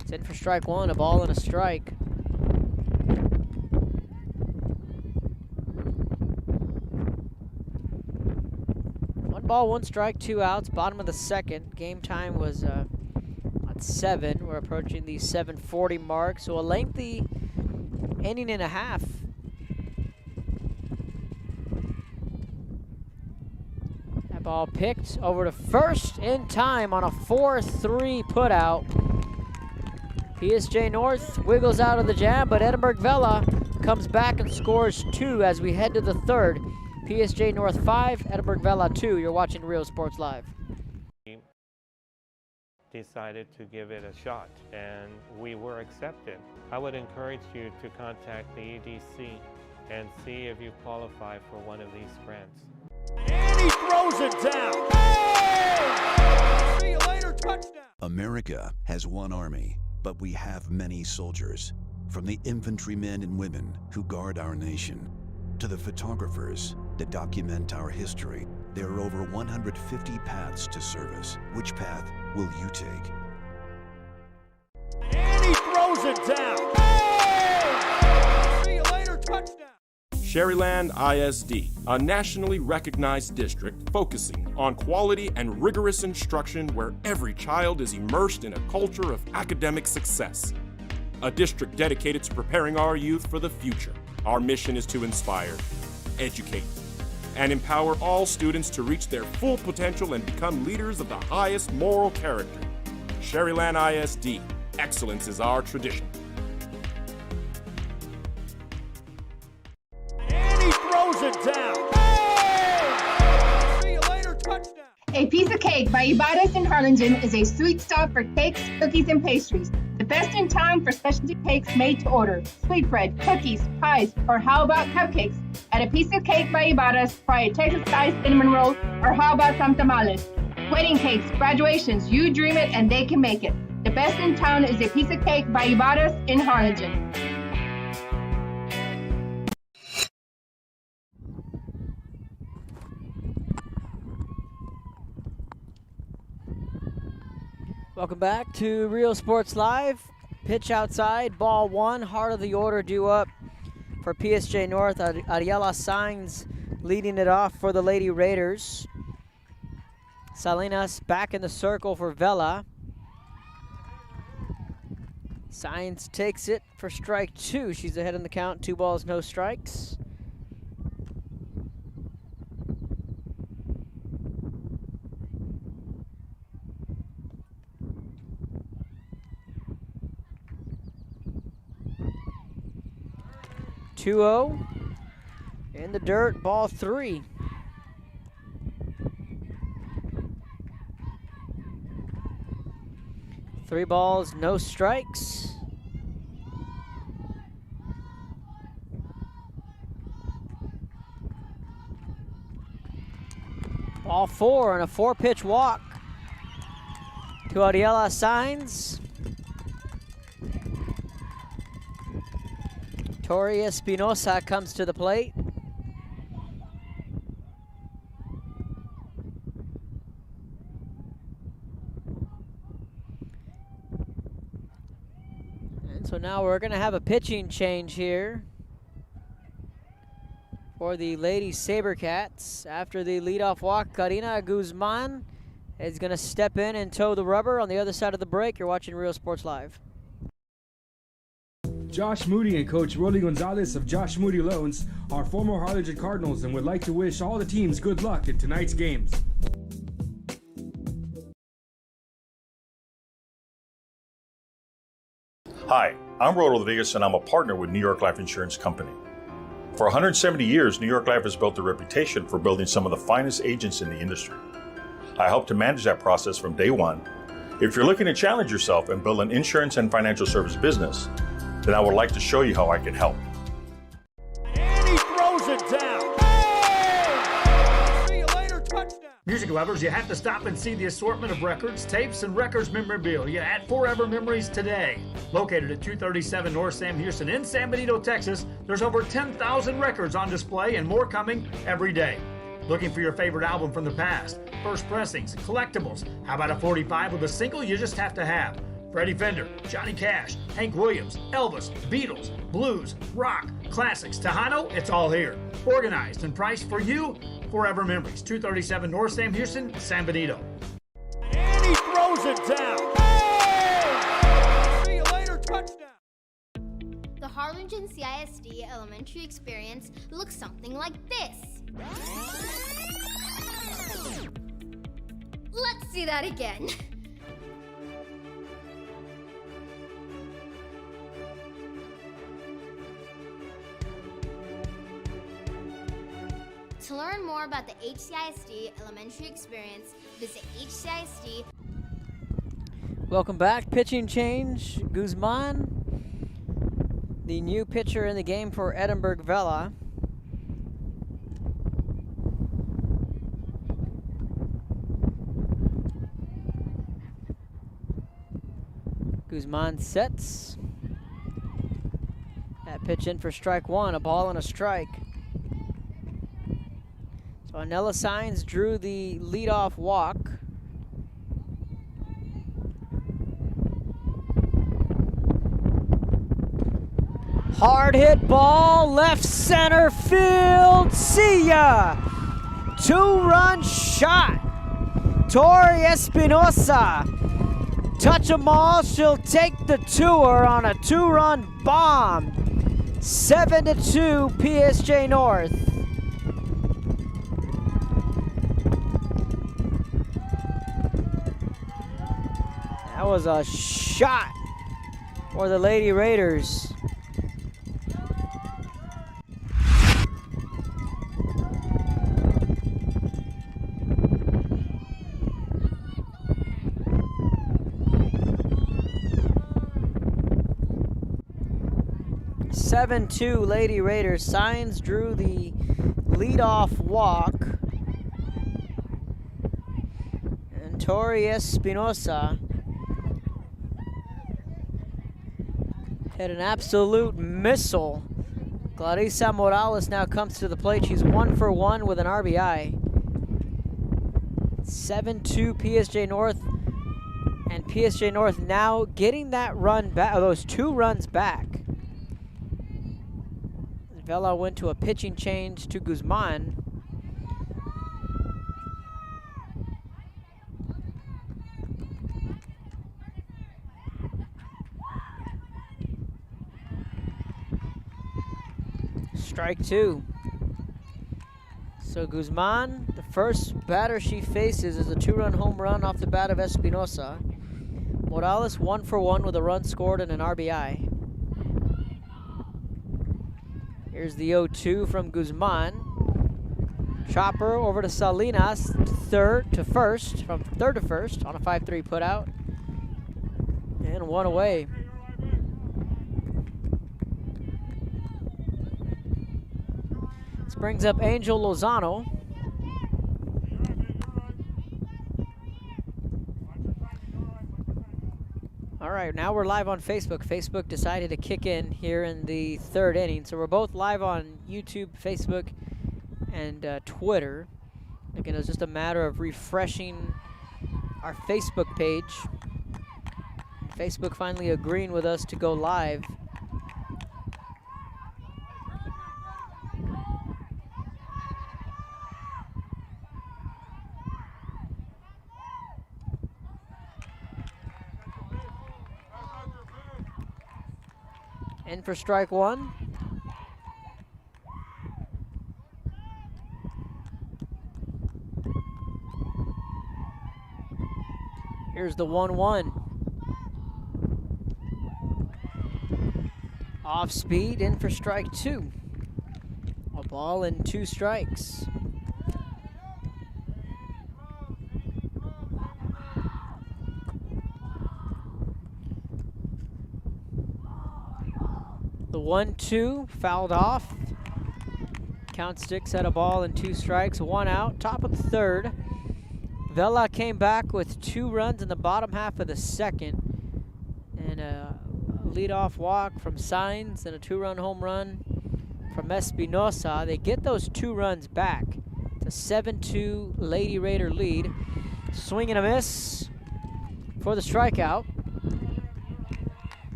It's in for strike 1, a ball and a strike. One ball, 1 strike, 2 outs, bottom of the second. Game time was at 7. We're approaching the 7:40 mark, so a lengthy inning and a half. That ball picked over to first in time on a 4-3 putout. PSJA North wiggles out of the jam, but Edinburg Vela comes back and scores 2 as we head to the 3rd. PSJA North 5, Edinburg Vela 2. You're watching Real Sports Live. We decided to give it a shot, and we were accepted. I would encourage you to contact the EDC and see if you qualify for one of these grants. And he throws it down. Hey! See you later, touchdown. America has one army, but we have many soldiers. From the infantrymen and women who guard our nation, to the photographers that document our history, there are over 150 paths to service. Which path will you take? And he throws it down. Hey! See you later, touchdown. Sherryland ISD, a nationally recognized district focusing on quality and rigorous instruction where every child is immersed in a culture of academic success. A district dedicated to preparing our youth for the future. Our mission is to inspire educate, and empower all students to reach their full potential and become leaders of the highest moral character. Sherryland ISD, excellence is our tradition. And he throws it down. Hey! See you later, touchdown. A Piece of Cake by Ibarras in Harlingen is a sweet stop for cakes, cookies, and pastries. The best in town for specialty cakes made to order. Sweetbread, cookies, pies, or how about cupcakes? At A Piece of Cake by Ibarras, try a Texas-style cinnamon roll, or how about some tamales? Wedding cakes, graduations, you dream it and they can make it. The best in town is A Piece of Cake by Ibarras in Harlingen. Welcome back to Real Sports Live. Pitch outside, ball one, heart of the order due up for PSJA North. Ariela Sainz leading it off for the Lady Raiders. Salinas back in the circle for Vela. Sainz takes it for strike two. She's ahead in the count, 2 balls, no strikes. (2-0) in the dirt, ball 3. Three balls, no strikes. Ball 4 and a 4-pitch walk to Ariela Sainz. Tori Espinosa comes to the plate. And so now we're going to have a pitching change here for the Lady Sabercats. After the leadoff walk, Karina Guzman is going to step in and toe the rubber on the other side of the break. You're watching Real Sports Live. Josh Moody and Coach Rolly Gonzalez of Josh Moody Loans are former Harlingen Cardinals and would like to wish all the teams good luck in tonight's games. Hi, I'm Rolly Rodriguez and I'm a partner with New York Life Insurance Company. For 170 years, New York Life has built a reputation for building some of the finest agents in the industry. I helped to manage that process from day one. If you're looking to challenge yourself and build an insurance and financial service business, then I would like to show you how I can help. And he throws it down. Hey! See you later, touchdown. Music lovers, you have to stop and see the assortment of records, tapes, and records memorabilia at Forever Memories today. Located at 237 North Sam Houston in San Benito, Texas, there's over 10,000 records on display and more coming every day. Looking for your favorite album from the past, first pressings, collectibles. How about a 45 with a single you just have to have? Freddie Fender, Johnny Cash, Hank Williams, Elvis, Beatles, blues, rock, classics, Tejano, it's all here. Organized and priced for you, Forever Memories, 237 North Sam Houston, San Benito. And he throws it down. Hey! See you later, touchdown. The Harlingen CISD elementary experience looks something like this. Let's see that again. To learn more about the HCISD elementary experience, visit HCISD. Welcome back. Pitching change. Guzman, the new pitcher in the game for Edinburg Vela. Guzman sets. That pitch in for strike one, a ball and a strike. So Anela Sainz drew the leadoff walk. Hard hit ball, left center field. See ya! 2-run shot. Tori Espinosa. Touch 'em all, she'll take the tour on a 2-run bomb. 7-2 PSJA North. That was a shot for the Lady Raiders. (7-2) Lady Raiders. Signs drew the leadoff walk. And Tori Espinosa hit an absolute missile. Clarissa Morales now comes to the plate. She's 1 for 1 with an RBI. 7-2 PSJ North. And PSJ North now getting that run back, those 2 runs back. Vela went to a pitching change to Guzman. Strike 2. So Guzman, the first batter she faces is a 2-run home run off the bat of Espinosa. Morales 1 for 1 with a run scored and an RBI. Here's the 0-2 from Guzman. Chopper over to Salinas, from third to first on a 5-3 putout. And 1 away. This brings up Angel Lozano. All right, now we're live on Facebook. Facebook decided to kick in here in the 3rd inning. So we're both live on YouTube, Facebook, and Twitter. Again, it was just a matter of refreshing our Facebook page. Facebook finally agreeing with us to go live. In for strike 1. Here's the 1-1. Off speed, in for strike 2. A ball and 2 strikes. The 1-2 fouled off. Count sticks at a ball and 2 strikes, 1 out. Top of the 3rd. Vela came back with 2 runs in the bottom half of the 2nd. And a leadoff walk from Signs and a 2-run home run from Espinosa. They get those 2 runs back. It's a 7-2 Lady Raider lead. Swing and a miss for the strikeout.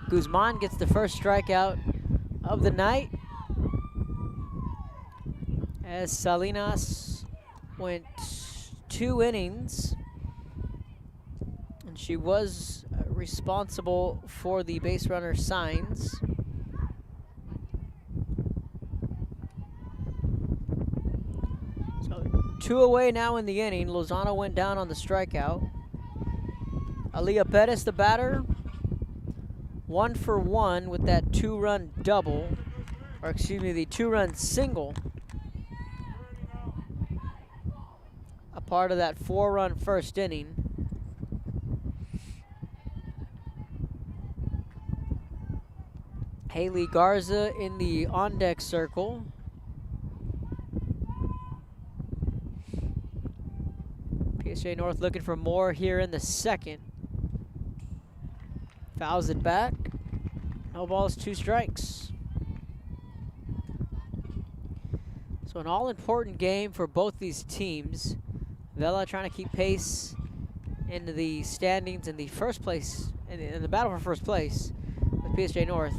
Guzman gets the first strikeout of the night as Salinas went 2 innings, and she was responsible for the base runner Signs. So 2 away now in the inning. Lozano went down on the strikeout. Aaliyah Pettis, the batter, 1 for 1 with that 2-run double, or excuse me, the 2-run single. A part of that 4-run first inning. Haley Garza in the on-deck circle. PSJA North looking for more here in the 2nd. Fouls it back. No balls, 2 strikes. So an all-important game for both these teams. Vela trying to keep pace in the standings in the first place, in the battle for first place with PSJA North.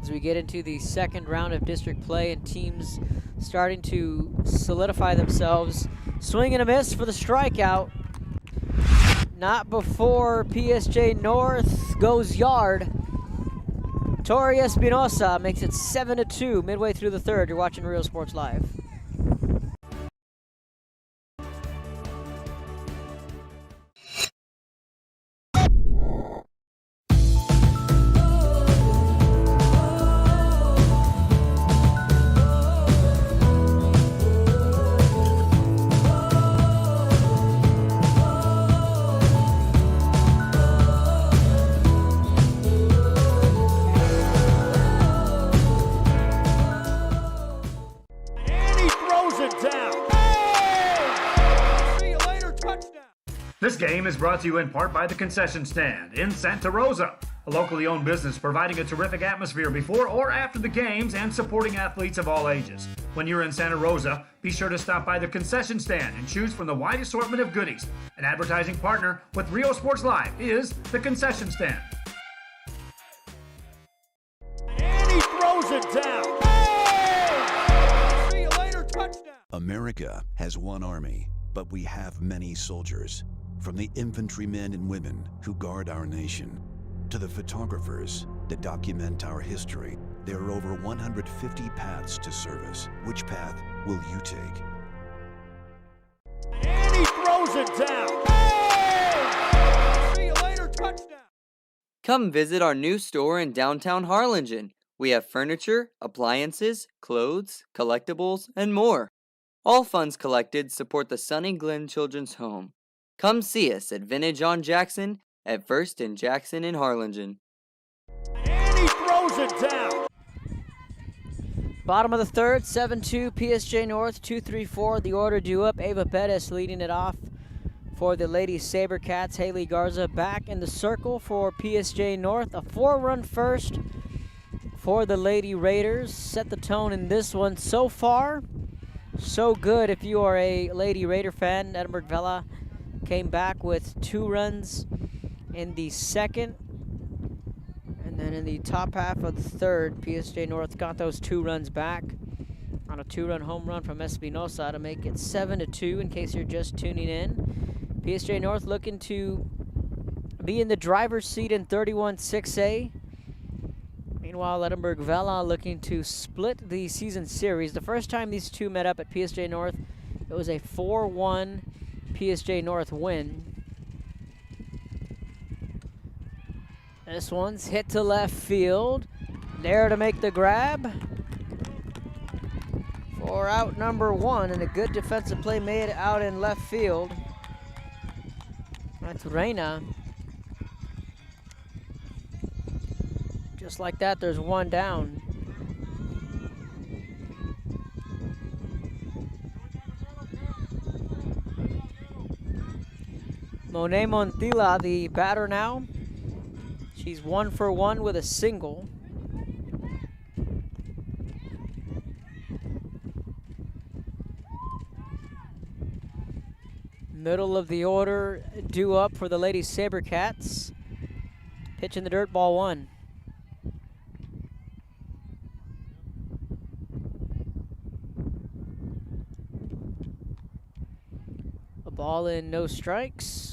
As we get into the 2nd round of district play and teams starting to solidify themselves. Swing and a miss for the strikeout. Not before PSJA North goes yard. Tori Espinosa makes it 7-2 midway through the 3rd. You're watching Real Sports Live. game is brought to you in part by the Concession Stand in Santa Rosa, a locally owned business providing a terrific atmosphere before or after the games and supporting athletes of all ages. When you're in Santa Rosa, be sure to stop by the Concession Stand and choose from the wide assortment of goodies. An advertising partner with Rio Sports Live is the Concession Stand. And he throws it down. Oh! See you later, touchdown. America has one army, but we have many soldiers. From the infantrymen and women who guard our nation, to the photographers that document our history, there are over 150 paths to service. Which path will you take? And he throws it down. Oh! See you later, touchdown. Come visit our new store in downtown Harlingen. We have furniture, appliances, clothes, collectibles, and more. All funds collected support the Sunny Glen Children's Home. Come see us at Vintage on Jackson at First and Jackson in Harlingen. And he throws it down. Bottom of the third, 7-2, PSJ North, 2-3-4. The order due up. Ava Pettis leading it off for the Lady Sabercats. Haley Garza back in the circle for PSJ North. A 4-run first for the Lady Raiders. Set the tone in this one. So far, so good. If you are a Lady Raider fan, Edinburg Vela came back with 2 runs in the second. And then in the top half of the third, PSJ North got those 2 runs back on a 2-run home run from Espinosa to make it 7-2 in case you're just tuning in. PSJ North looking to be in the driver's seat in 31-6A. Meanwhile, Edinburg Vela looking to split the season series. The first time these two met up at PSJ North, it was a 4-1 PSJ North win. This one's hit to left field. There to make the grab for out number 1, and a good defensive play made out in left field. That's Reina. Just like that, there's 1 down. Monet Montilla, the batter now. She's 1 for 1 with a single. Middle of the order due up for the Lady Sabercats. Pitch in the dirt, ball 1. A ball in, no strikes.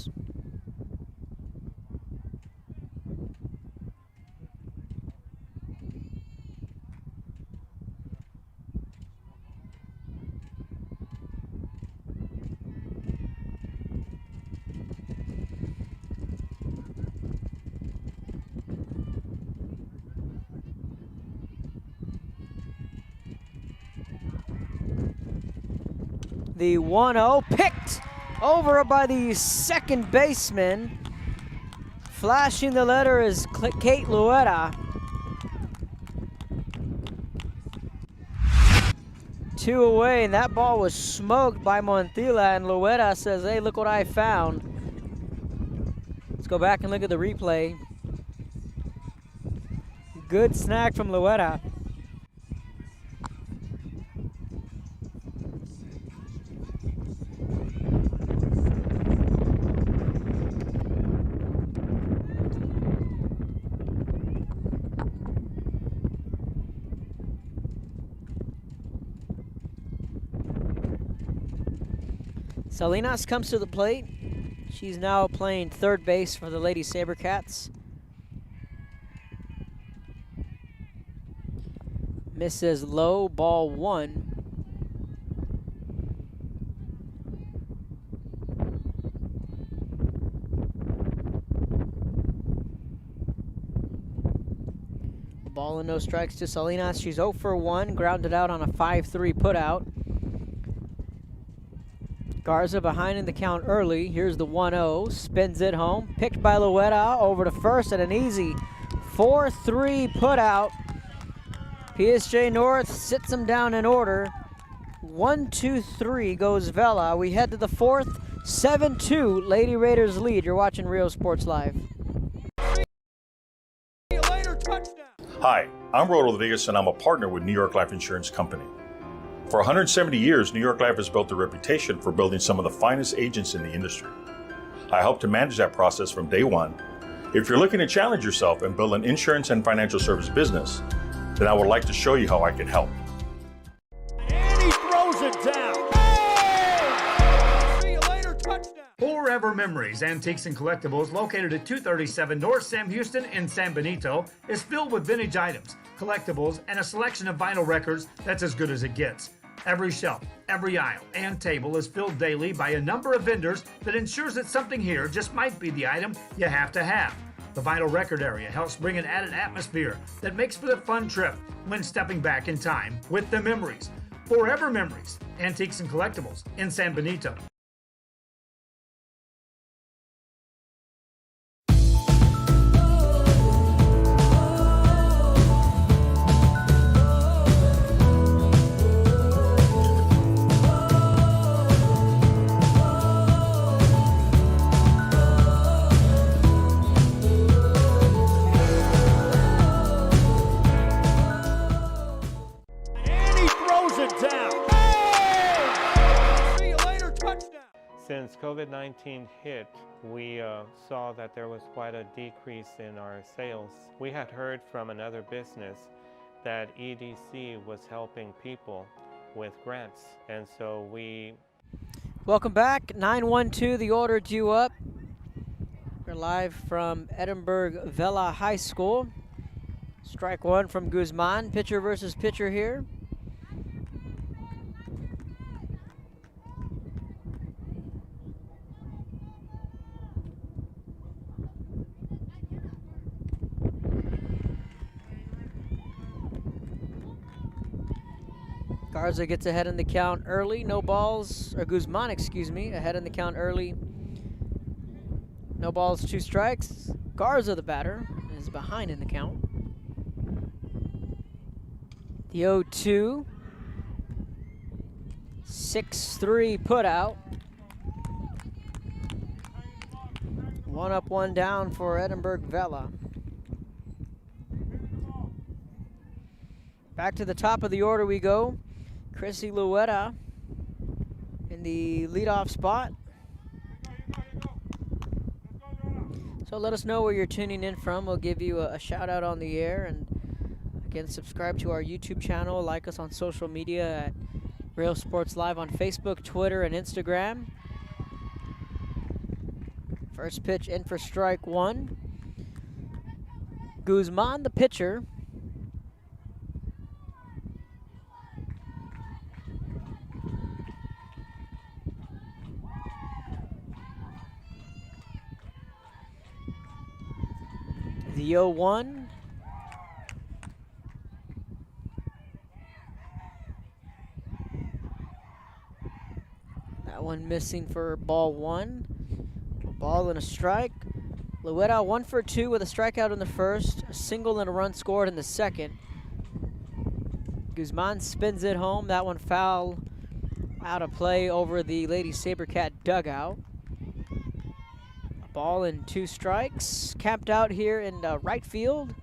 The 1-0 picked over by the second baseman. Flashing the letter is Kate Luetta. 2 away, and that ball was smoked by Montilla, and Luetta says, hey, look what I found. Let's go back and look at the replay. Good snag from Luetta. Salinas comes to the plate. She's now playing third base for the Lady Sabercats. Misses low, ball 1. Ball and no strikes to Salinas. She's 0 for 1, grounded out on a 5-3 putout. Garza behind in the count early. Here's the 1-0. Spins it home. Picked by Luetta over to first, and an easy 4-3 putout. PSJ North sits them down in order. 1-2-3 goes Vela. We head to the 4th. 7-2, Lady Raiders lead. You're watching Real Sports Live. See you later, touchdown. Hi, I'm Rod Rodriguez, and I'm a partner with New York Life Insurance Company. For 170 years, New York Life has built a reputation for building some of the finest agents in the industry. I help to manage that process from day one. If you're looking to challenge yourself and build an insurance and financial service business, then I would like to show you how I can help. And he throws it down. Hey! See you later, touchdown. Forever Memories, Antiques and Collectibles, located at 237 North Sam Houston in San Benito, is filled with vintage items, collectibles, and a selection of vinyl records that's as good as it gets. Every shelf, every aisle, and table is filled daily by a number of vendors that ensures that something here just might be the item you have to have. The vinyl record area helps bring an added atmosphere that makes for the fun trip when stepping back in time with the memories. Forever Memories, Antiques and Collectibles in San Benito. And he throws it down. Hey! See you later, touchdown. Since COVID-19 hit, we saw that there was quite a decrease in our sales. We had heard from another business that EDC was helping people with grants, and so we... Welcome back. 9-1-2, the order due up. We're live from Edinburg Vela High School. Strike one from Guzman. Pitcher versus pitcher here. Garza gets ahead in the count early. No balls, or Guzman, excuse me, ahead in the count early. No balls, 2 strikes. Garza, the batter, is behind in the count. The 0-2. 6-3 put out. 1 up, 1 down for Edinburg Vela. Back to the top of the order we go. Chrissy Luetta in the leadoff spot. So let us know where you're tuning in from. We'll give you a shout out on the air. And again, subscribe to our YouTube channel. Like us on social media at Real Sports Live on Facebook, Twitter, and Instagram. First pitch in for strike one. Guzman, the pitcher. The 0-1. That one missing for ball 1. A ball and a strike. Luetta 1 for 2 with a strikeout in the first, a single and a run scored in the second. Guzman spins it home. That one foul out of play over the Lady Sabercat dugout. Ball and 2 strikes. Camped out here in right field.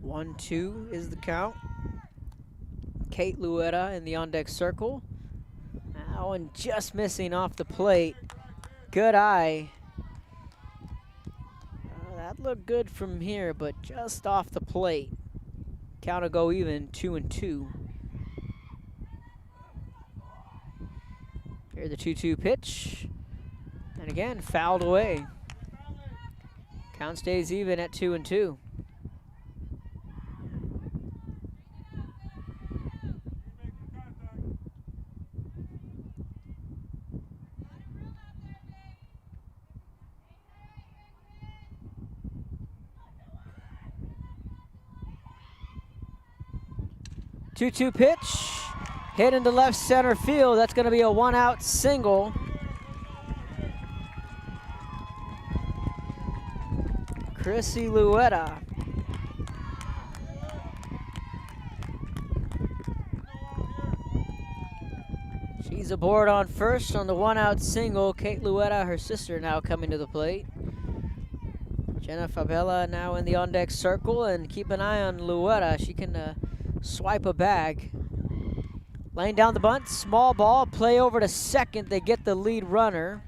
One, 2 is the count. Kate Luetta in the on-deck circle. That one just missing off the plate. Good eye. That looked good from here, but just off the plate. Count will go even, 2-2. Here's the 2-2 pitch. And again, fouled away. Count stays even at 2-2. Two-two pitch. Hit into left center field. That's going to be a 1-out single. Chrissy Luetta She's aboard on first on the one-out single. Kate Luetta, her sister, now coming to the plate. Jenna Fabella now in the on-deck circle, and keep an eye on Luetta. She can swipe a bag. Laying down the bunt, small ball, play over to second. They get the lead runner.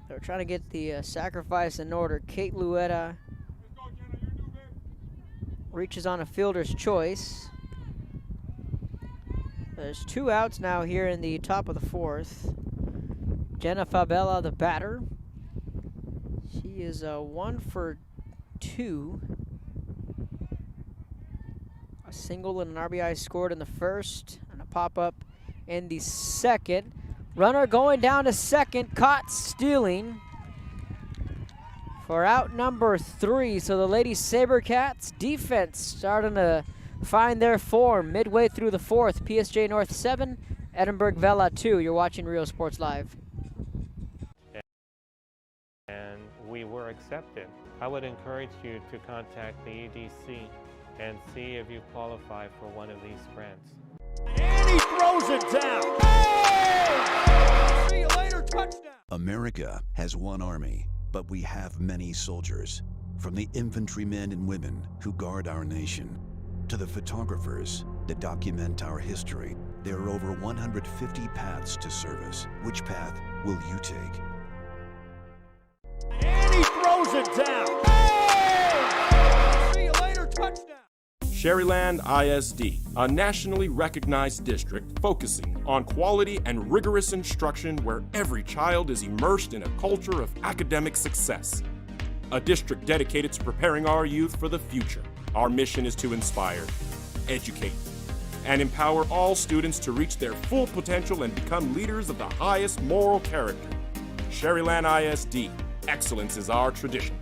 They're trying to get the sacrifice in order. Kate Luetta reaches on a fielder's choice. There's 2 outs now here in the top of the 4th. Jenna Fabella, the batter. She is 1 for 2. A single and an RBI scored in the first, and a pop-up in the second. Runner going down to second, caught stealing for out number 3. So the Lady Sabercats defense starting to find their form midway through the 4th. PSJA North 7, Edinburg Vela 2. You're watching Rio Sports Live. And we were accepted. I would encourage you to contact the EDC and see if you qualify for one of these grants. And he throws it down. Hey! See you later, touchdown. America has one army, but we have many soldiers. From the infantrymen and women who guard our nation, to the photographers that document our history, there are over 150 paths to service. Which path will you take? And he throws it down. Hey! See you later, touchdown. Sherryland ISD, a nationally recognized district focusing on quality and rigorous instruction where every child is immersed in a culture of academic success. A district dedicated to preparing our youth for the future. Our mission is to inspire, educate, and empower all students to reach their full potential and become leaders of the highest moral character. Sherryland ISD, excellence is our tradition.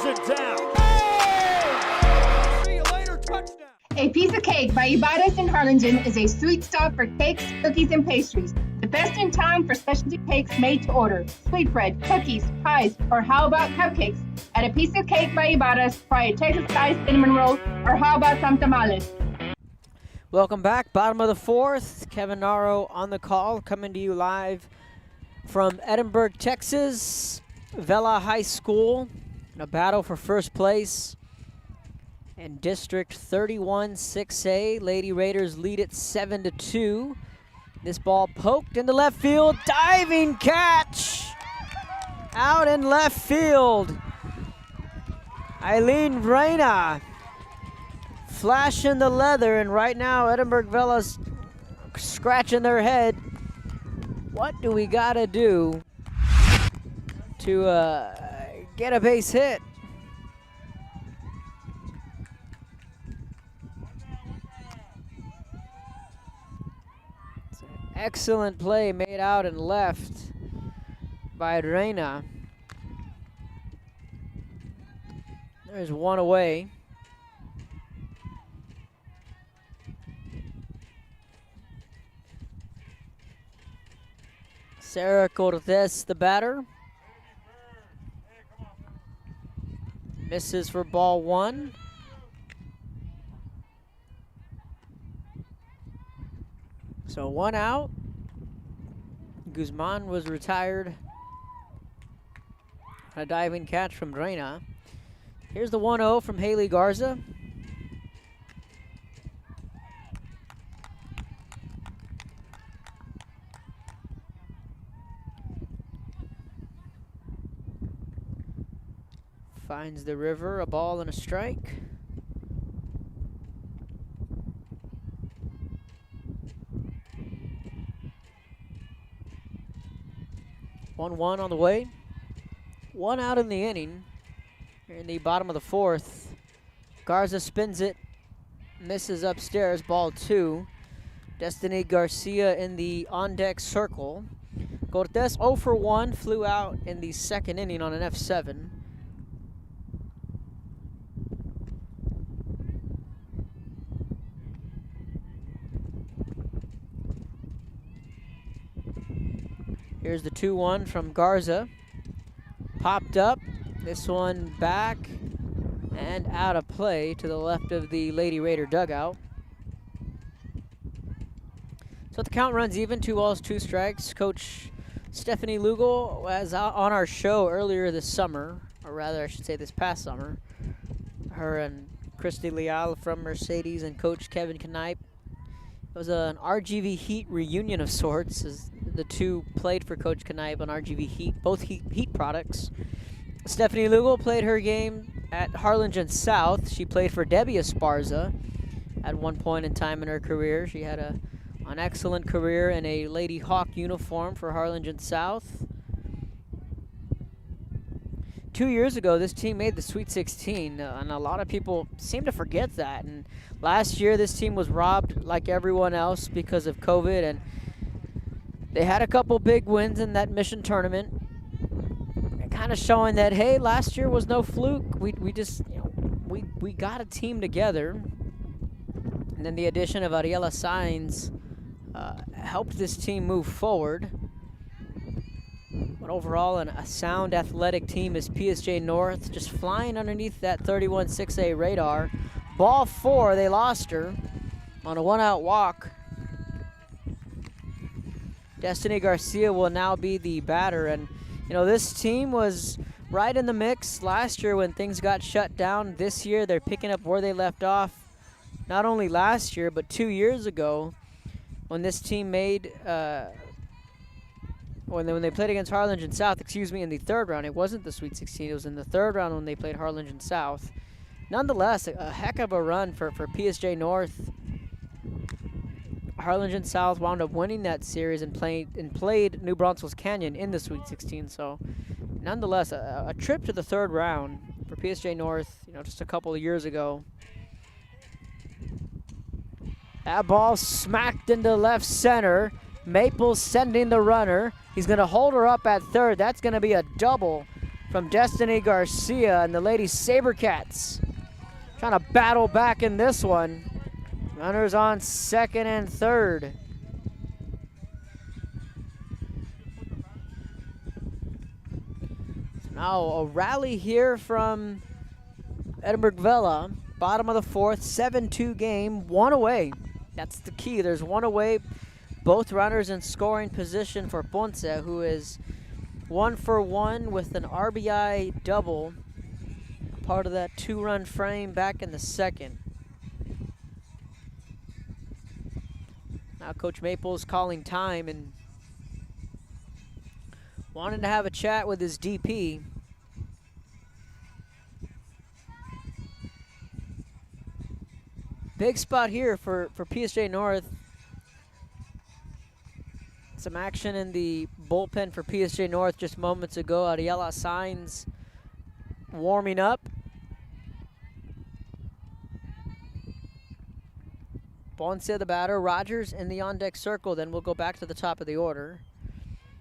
It down. Hey! See you later, touchdown. A Piece of Cake by Ibadas in Harlingen is a sweet stop for cakes, cookies, and pastries. The best in town for specialty cakes made to order. Sweetbread, cookies, pies, or how about cupcakes? At A Piece of Cake by Ibadas, try a Texas-sized cinnamon roll, or how about some tamales? Welcome back, bottom of the 4th. Kevin Naro on the call, coming to you live from Edinburg, Texas. Vela High School. A battle for first place in District 31 6A. Lady Raiders lead it 7-2. This ball poked into left field. Diving catch out in left field. Eileen Reyna flashing the leather, and right now Edinburg Vela's scratching their head. What do we gotta do to get a base hit? It's an excellent play made out and left by Reyna. There's one away. Sarah Cortez, the batter. Misses for ball 1. So 1 out. Guzman was retired. A diving catch from Reyna. Here's the 1-0 from Haley Garza. Finds the river, a ball and a strike. One on the way. 1 out in the inning. Here in the bottom of the 4th. Garza spins it, misses upstairs, ball 2. Destiny Garcia in the on-deck circle. Cortez 0 for 1, flew out in the 2nd inning on an F7. Here's the 2-1 from Garza. Popped up. This one back and out of play to the left of the Lady Raider dugout. So the count runs even, 2 balls, 2 strikes. Coach Stephanie Lugal was on our show earlier this summer, or rather I should say this past summer. Her and Christy Leal from Mercedes and Coach Kevin Knipe. It was an RGV Heat reunion of sorts, as the two played for Coach Knipe on RGV Heat, both Heat products. Stephanie Lugal played her game at Harlingen South. She played for Debbie Esparza at one point in time in her career. She had an excellent career in a Lady Hawk uniform for Harlingen South. 2 years ago, this team made the Sweet 16, and a lot of people seem to forget that. And last year, this team was robbed like everyone else because of COVID, and they had a couple big wins in that Mission tournament, kind of showing that, hey, last year was no fluke. We just, we got a team together. And then the addition of Ariela Sainz helped this team move forward. But overall, a sound athletic team is PSJA North, just flying underneath that 31-6A radar. Ball 4, they lost her on a 1-out walk. Destiny Garcia will now be the batter, and this team was right in the mix last year when things got shut down. This year, they're picking up where they left off, not only last year, but 2 years ago when this team made, when they played against Harlingen South, in the third round. It wasn't the Sweet 16. It was in the third round when they played Harlingen South. Nonetheless, a heck of a run for PSJA North. Harlingen South wound up winning that series and played New Braunfels Canyon in the Sweet 16. So, nonetheless, a trip to the third round for PSJA North, just a couple of years ago. That ball smacked into left center. Maples sending the runner. He's going to hold her up at third. That's going to be a double from Destiny Garcia, and the Lady Sabercats trying to battle back in this one. Runners on second and third. So now a rally here from Edinburg Vela. Bottom of the fourth, 7-2 game, 1 away. That's the key. There's 1 away. Both runners in scoring position for Ponce, who is 1 for 1 with an RBI double, part of that 2-run frame back in the second. Now Coach Maples calling time and wanted to have a chat with his DP. Big spot here for PSJA North. Some action in the bullpen for PSJA North just moments ago. Ariela Sainz warming up. Ponce the batter, Rogers in the on-deck circle. Then we'll go back to the top of the order.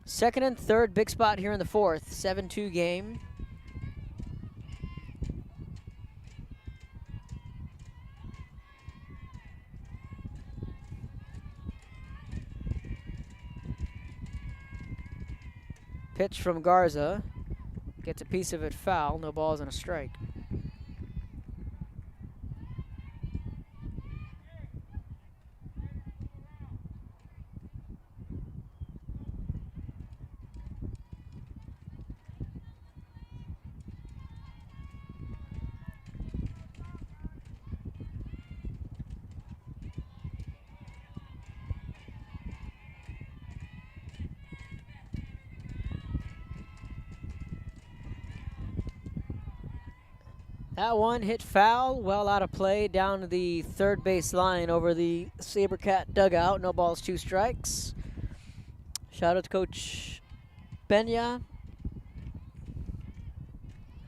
Second and third, big spot here in the fourth. 7-2 game. Pitch from Garza. Gets a piece of it foul. No balls and a strike. That one hit foul, well out of play, down to the third base line over the Sabercat dugout. No balls, 2 strikes. Shout out to Coach Peña.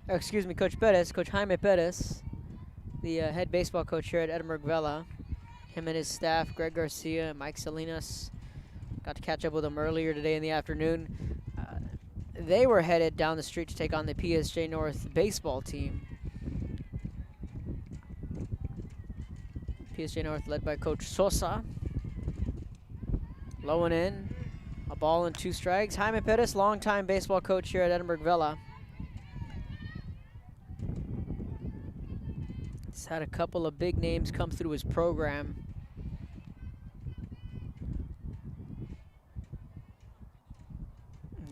Coach Perez, Coach Jaime Perez, the head baseball coach here at Edinburg Vela. Him and his staff, Greg Garcia and Mike Salinas. Got to catch up with them earlier today in the afternoon. They were headed down the street to take on the PSJA North baseball team. PSJA North led by Coach Sosa. Low and in. A ball and 2 strikes. Jaime Perez, longtime baseball coach here at Edinburg Vela. He's had a couple of big names come through his program.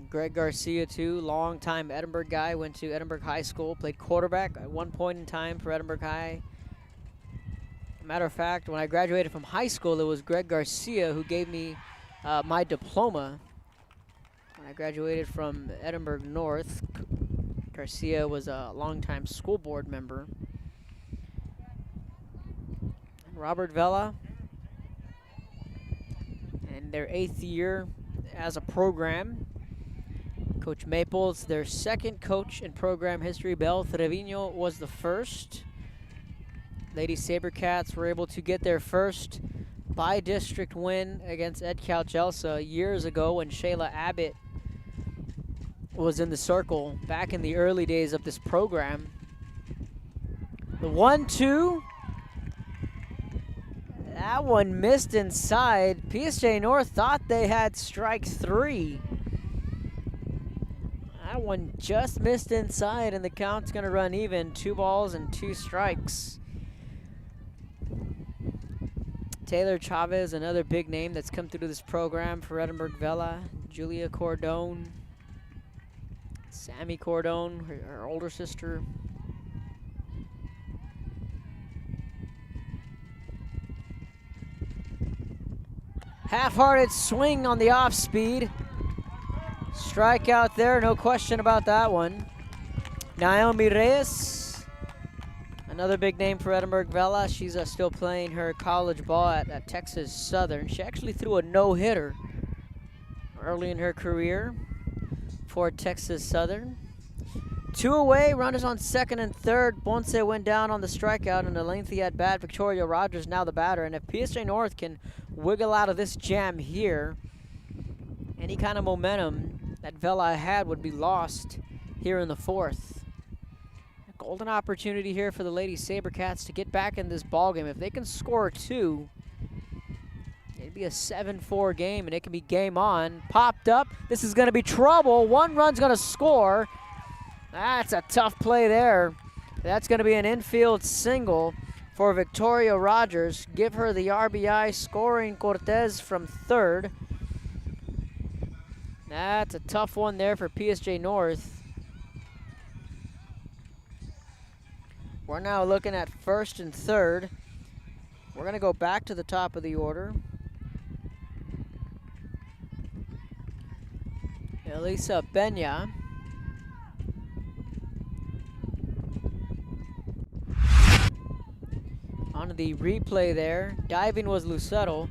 Greg Garcia, too, longtime Edinburg guy, went to Edinburg High School, played quarterback at one point in time for Edinburg High. Matter of fact, when I graduated from high school, it was Greg Garcia who gave me my diploma. When I graduated from Edinburg North, Garcia was a longtime school board member. Robert Vela, in their 8th year as a program. Coach Maples, their 2nd coach in program history. Bel Trevino was the 1st. Lady Sabercats were able to get their first by-district win against Ed Calcelsa years ago when Shayla Abbott was in the circle back in the early days of this program. The 1-2. That one missed inside. PSJA North thought they had strike 3. That one just missed inside, and the count's going to run even. 2 balls and 2 strikes. Taylor Chavez, another big name that's come through this program for Edinburg Vela. Julia Cordone. Sammy Cordone, her older sister. Half-hearted swing on the off-speed. Strikeout there, no question about that one. Naomi Reyes, another big name for Edinburg Vela. She's still playing her college ball at Texas Southern. She actually threw a no-hitter early in her career for Texas Southern. 2 away, runners on 2nd and 3rd. Ponce went down on the strikeout in a lengthy at-bat. Victoria Rogers now the batter. And if PSJA North can wiggle out of this jam here, any kind of momentum that Vela had would be lost here in the 4th. A golden opportunity here for the Lady Sabercats to get back in this ballgame. If they can score 2, it'd be a 7-4 game, and it can be game on. Popped up. This is going to be trouble. 1 run's going to score. That's a tough play there. That's going to be an infield single for Victoria Rogers. Give her the RBI, scoring Cortez from 3rd. That's a tough one there for PSJA North. We're now looking at 1st and 3rd. We're going to go back to the top of the order. Elisa Benya. On the replay there, diving was Lucero.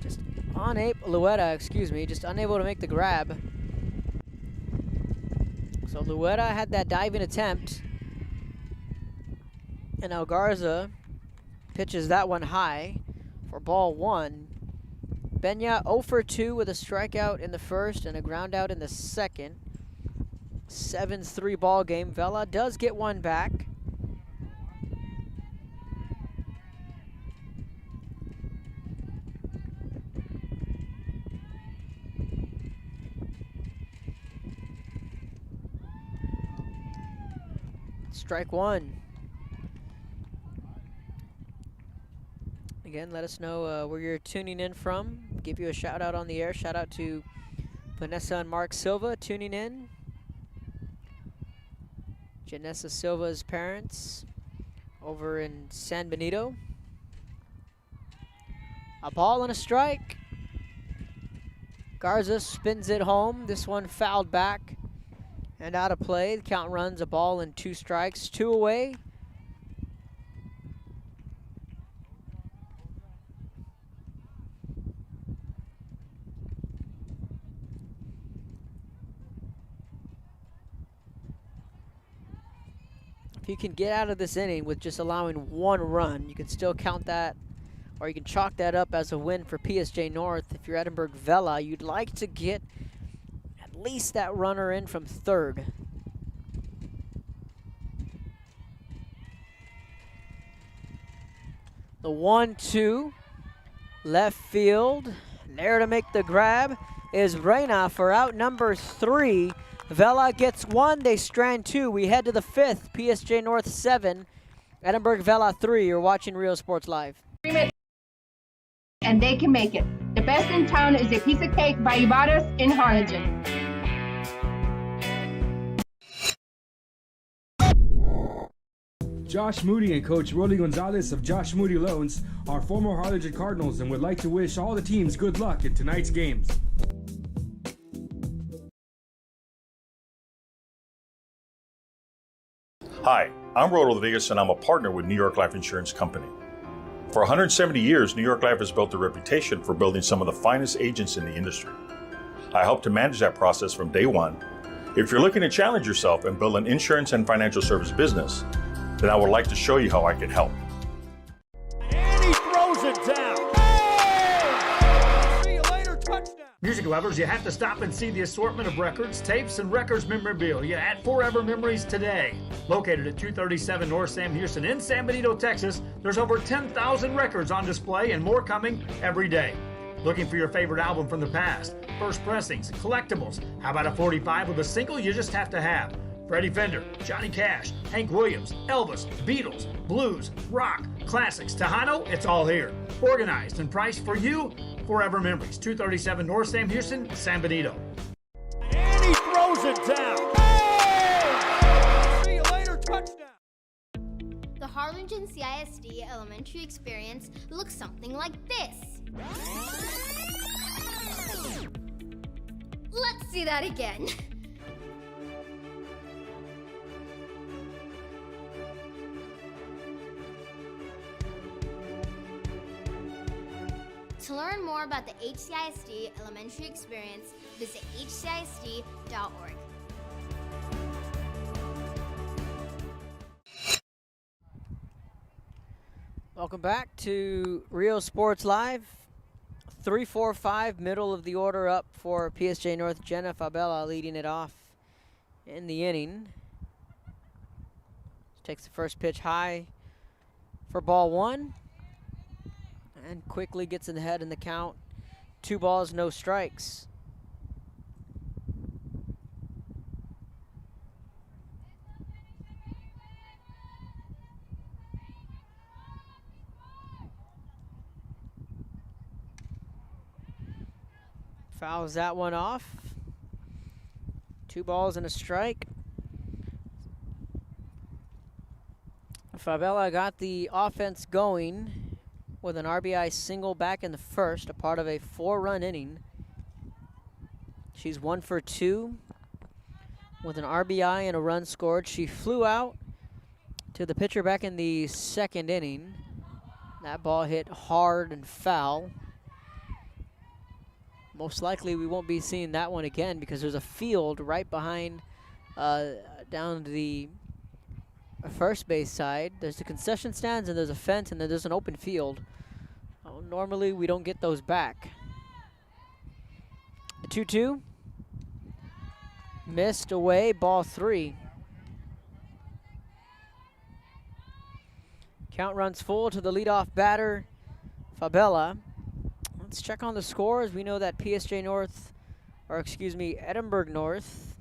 Just unable to make the grab. So Luetta had that diving attempt. And now Garza pitches that one high for ball 1. Benya 0 for 2 with a strikeout in the 1st and a ground out in the 2nd. 7-3 ball game. Vela does get one back. Strike 1. Again, let us know where you're tuning in from. Give you a shout out on the air. Shout out to Vanessa and Mark Silva tuning in. Janessa Silva's parents over in San Benito. A ball and a strike. Garza spins it home. This one fouled back and out of play. The count runs a ball and 2 strikes. 2 away. If you can get out of this inning with just allowing 1 run, you can still count that, or you can chalk that up as a win for PSJA North. If you're Edinburg Vela, you'd like to get at least that runner in from 3rd. The 1-2, left field, there to make the grab. is Reina for out number 3. Vela gets 1, they strand 2. We head to the 5th, PSJ North 7, Edinburg Vela 3. You're watching Real Sports Live. And they can make it. The best in town is a piece of cake by Ibarra's in Harlingen. Josh Moody and Coach Rolly Gonzalez of Josh Moody Loans are former Harlingen Cardinals and would like to wish all the teams good luck in tonight's games. Hi, I'm Rollo Rodriguez and I'm a partner with New York Life Insurance Company. For 170 years, New York Life has built a reputation for building some of the finest agents in the industry. I help to manage that process from day one. If you're looking to challenge yourself and build an insurance and financial service business, then I would like to show you how I can help. And he throws it down. Oh! See you later, touchdown. Music lovers, you have to stop and see the assortment of records, tapes, and records memorabilia at Forever Memories today. Located at 237 North Sam Houston in San Benito, Texas, there's over 10,000 records on display and more coming every day. Looking for your favorite album from the past, first pressings, collectibles. How about a 45 with a single you just have to have? Freddie Fender, Johnny Cash, Hank Williams, Elvis, Beatles, blues, rock, classics, Tejano, it's all here. Organized and priced for you, Forever Memories, 237 North Sam Houston, San Benito. And he throws it down. Oh! See you later, touchdown. The Harlingen CISD elementary experience looks something like this. Let's see that again. To learn more about the HCISD elementary experience, visit hcisd.org. Welcome back to Real Sports Live. 3-4-5, middle of the order up for PSJ North. Jenna Fabella leading it off in the inning. Takes the first pitch high for ball 1. And quickly gets ahead in the count. 2 balls, no strikes. Fouls that one off. 2 balls and a strike. Fabella got the offense going with an RBI single back in the first, a part of a 4-run inning. She's 1 for 2 with an RBI and a run scored. She flew out to the pitcher back in the second inning. That ball hit hard and foul. Most likely we won't be seeing that one again because there's a field right behind down the first base side. There's the concession stands and there's a fence and then there's an open field. Normally we don't get those back. The 2-2. Missed away, ball 3. Count runs full to the leadoff batter, Fabella. Let's check on the scores. We know that PSJ North, or excuse me, Edinburg North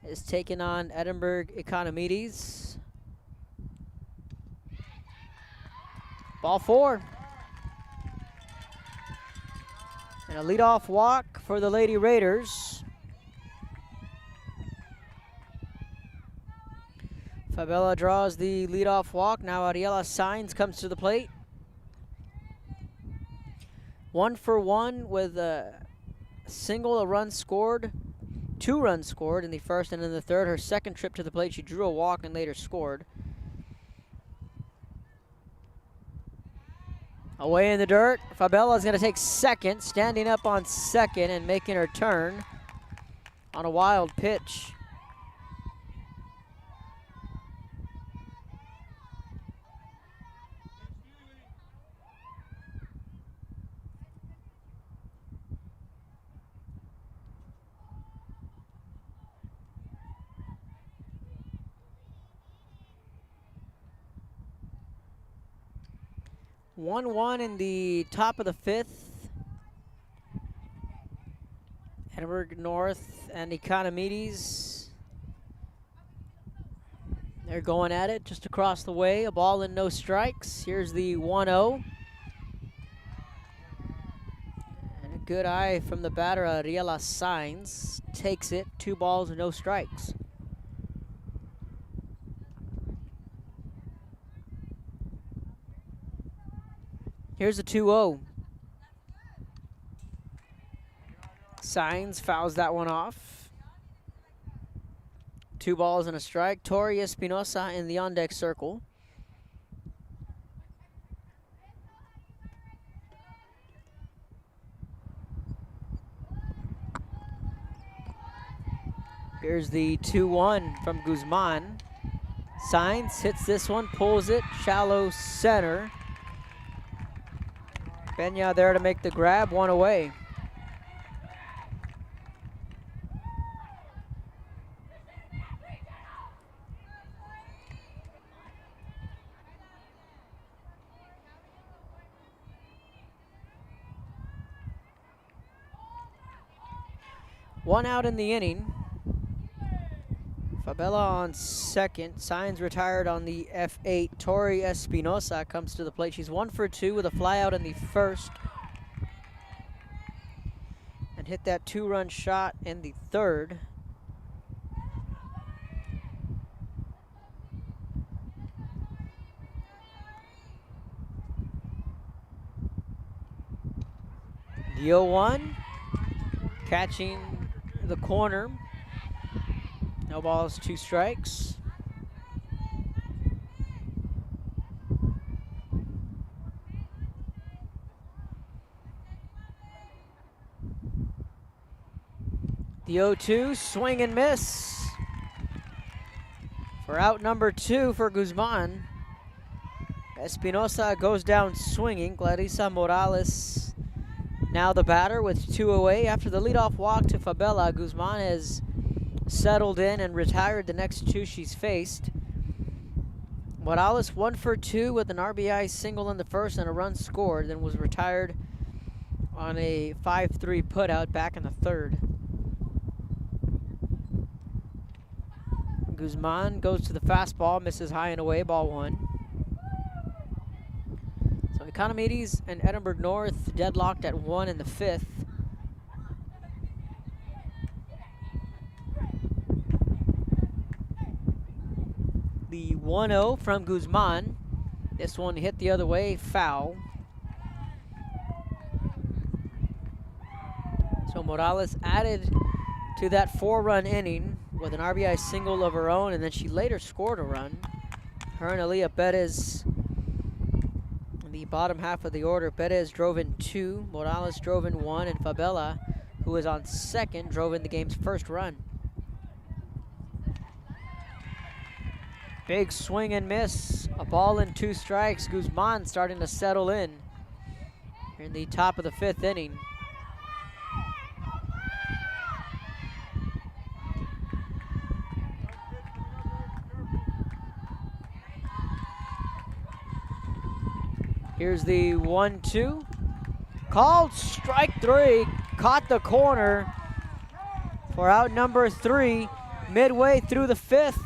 is taking on Edinburg Economides. Ball 4. And a leadoff walk for the Lady Raiders. Fabella draws the leadoff walk. Now Ariela Sainz comes to the plate. 1 for 1 with a single, a run scored. 2 runs scored in the first and in the third. Her second trip to the plate, she drew a walk and later scored. Away in the dirt, Fabella is going to take second, standing up on second and making her turn on a wild pitch. One in the top of the 5th. Edinburg North and Economides. They're going at it just across the way. A ball and no strikes. Here's the 1-0. And a good eye from the batter, Ariela Sainz. Takes it. 2 balls and no strikes. Here's a 2-0. Sainz fouls that one off. 2 balls and a strike. Tori Espinosa in the on-deck circle. Here's the 2-1 from Guzman. Sainz hits this one, pulls it, shallow center. Peña there to make the grab, 1 away. One out in the inning. Fabella on second. Sainz retired on the F8. Tori Espinosa comes to the plate. She's 1 for 2 with a fly out in the first. And hit that 2-run shot in the third. The 0-1. Catching the corner. No balls, 2 strikes. The 0-2, swing and miss. For out number 2 for Guzman. Espinosa goes down swinging. Clarissa Morales now the batter with 2 away. After the leadoff walk to Fabella, Guzman has settled in and retired the next 2 she's faced. Morales 1 for 2 with an RBI single in the first and a run scored, then was retired on a 5-3 putout back in the third. Guzman goes to the fastball, misses high and away, ball 1. So Economides and Edinburg North deadlocked at 1 in the 5th. The 1-0 from Guzman. This one hit the other way, foul. So Morales added to that 4-run inning with an RBI single of her own, and then she later scored a run. Her and Aaliyah Perez in the bottom half of the order. Perez drove in 2, Morales drove in 1, and Fabella, who was on second, drove in the game's first run. Big swing and miss. A ball and 2 strikes. Guzman starting to settle in the top of the 5th inning. Here's the 1-2. Called strike 3. Caught the corner for out number 3. Midway through the 5th.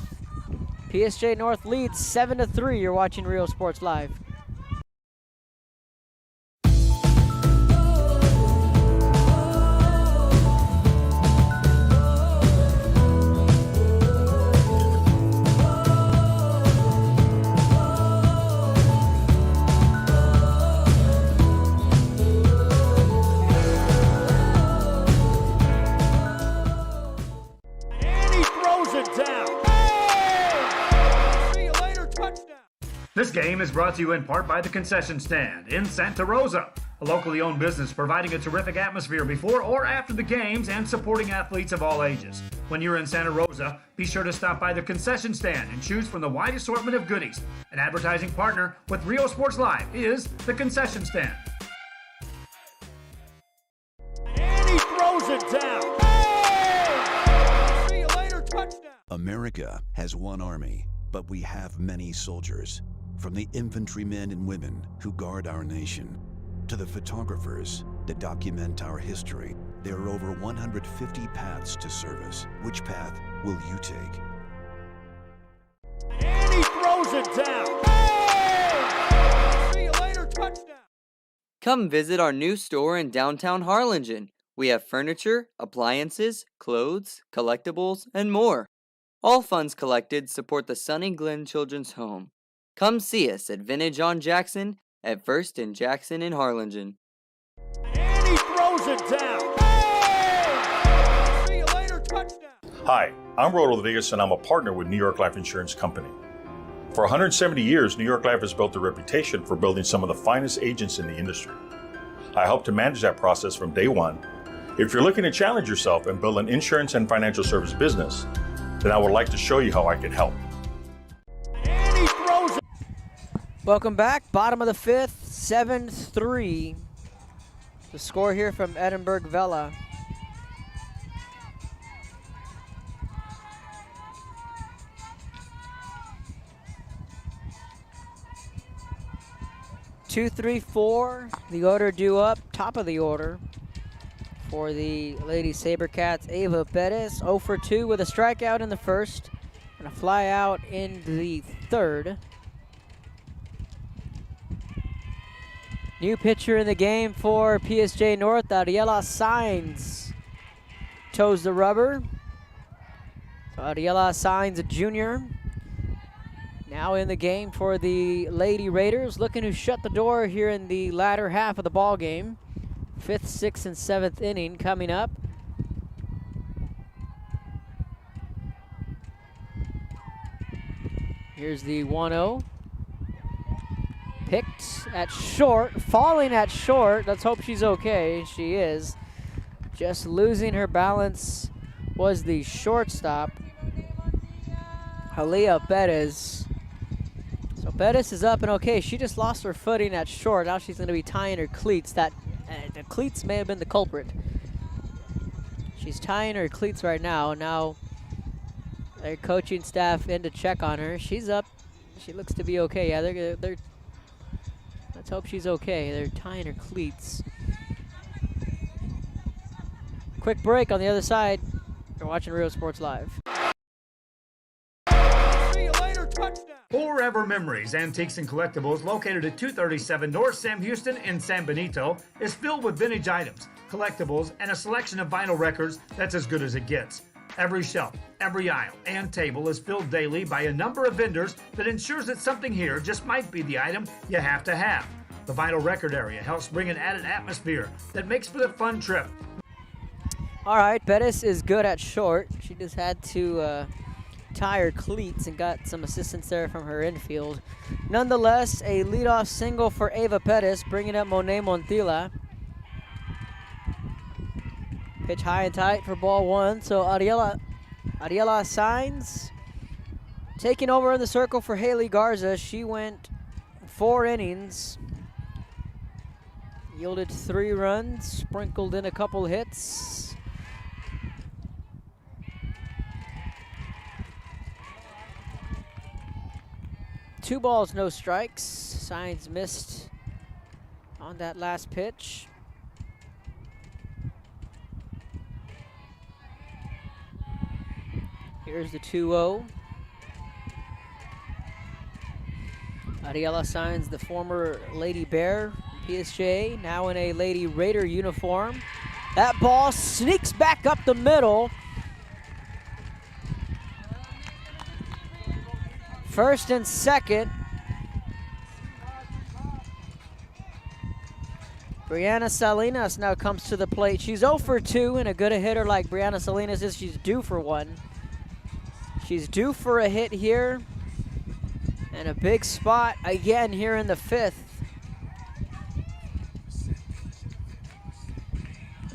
PSJA North leads 7-3. You're watching Rio Sports Live. This game is brought to you in part by the Concession Stand in Santa Rosa, a locally owned business providing a terrific atmosphere before or after the games and supporting athletes of all ages. When you're in Santa Rosa, be sure to stop by the Concession Stand and choose from the wide assortment of goodies. An advertising partner with Rio Sports Live is the Concession Stand. And he throws it down. Hey! See you later, touchdown. America has one army, but we have many soldiers. From the infantrymen and women who guard our nation, to the photographers that document our history, There are over 150 paths to service. Which path will you take? And he throws it down. Oh! See you later, touchdown. Come visit our new store in downtown Harlingen. We have furniture, appliances, clothes, collectibles, and more. All funds collected support the Sunny Glen Children's Home. Come see us at Vintage on Jackson at First and Jackson in Harlingen. And he throws it down. Oh! See you later, touchdown. Hi, I'm Rod Rodriguez and I'm a partner with New York Life Insurance Company. For 170 years, New York Life has built a reputation for building some of the finest agents in the industry. I help to manage that process from day one. If you're looking to challenge yourself and build an insurance and financial service business, then I would like to show you how I can help. And he throws it. Welcome back. Bottom of the fifth, 7-3. The score here from Edinburg Vela. Two, three, four. The order due up, top of the order for the Lady Sabercats. Ava Bettis, 0 for 2 with a strikeout in the first and a fly out in the third. New pitcher in the game for PSJA North, Ariela Sainz toes the rubber. So Ariela Sainz, a junior, now in the game for the Lady Raiders, looking to shut the door here in the latter half of the ball game. 5th, 6th, and 7th inning coming up. Here's the 1-0. Picked at short, falling at short. Let's hope she's okay. She is. Just losing her balance was the shortstop, Halia Bettis. So Bettis is up and okay. She just lost her footing at short. Now she's going to be tying her cleats. The cleats may have been the culprit. She's tying her cleats right now. Now their coaching staff in to check on her. She's up. She looks to be okay. Yeah, they're let's hope she's okay. They're tying her cleats. Quick break on the other side. You're watching Real Sports Live. See you later, touchdown. Forever Memories, Antiques and Collectibles, located at 237 North Sam Houston in San Benito, is filled with vintage items, collectibles, and a selection of vinyl records that's as good as it gets. Every shelf, every aisle, and table is filled daily by a number of vendors that ensures that something here just might be the item you have to have. The vinyl record area helps bring an added atmosphere that makes for the fun trip. All right, Bettis is good at short. She just had to tie her cleats and got some assistance there from her infield. Nonetheless, a leadoff single for Ava Pettis, bringing up Monet Montilla. Pitch high and tight for ball one. So Ariela Sainz taking over in the circle for Haley Garza. She went 4 innings, yielded 3 runs, sprinkled in a couple hits. Two balls, no strikes. Sainz missed on that last pitch. Here's the 2-0. Ariela Sainz, the former Lady Bear, PSJA, now in a Lady Raider uniform. That ball sneaks back up the middle. First and second. Brianna Salinas now comes to the plate. She's 0 for 2, and a good a hitter like Brianna Salinas is, she's due for one. She's due for a hit here. And a big spot again here in the 5th.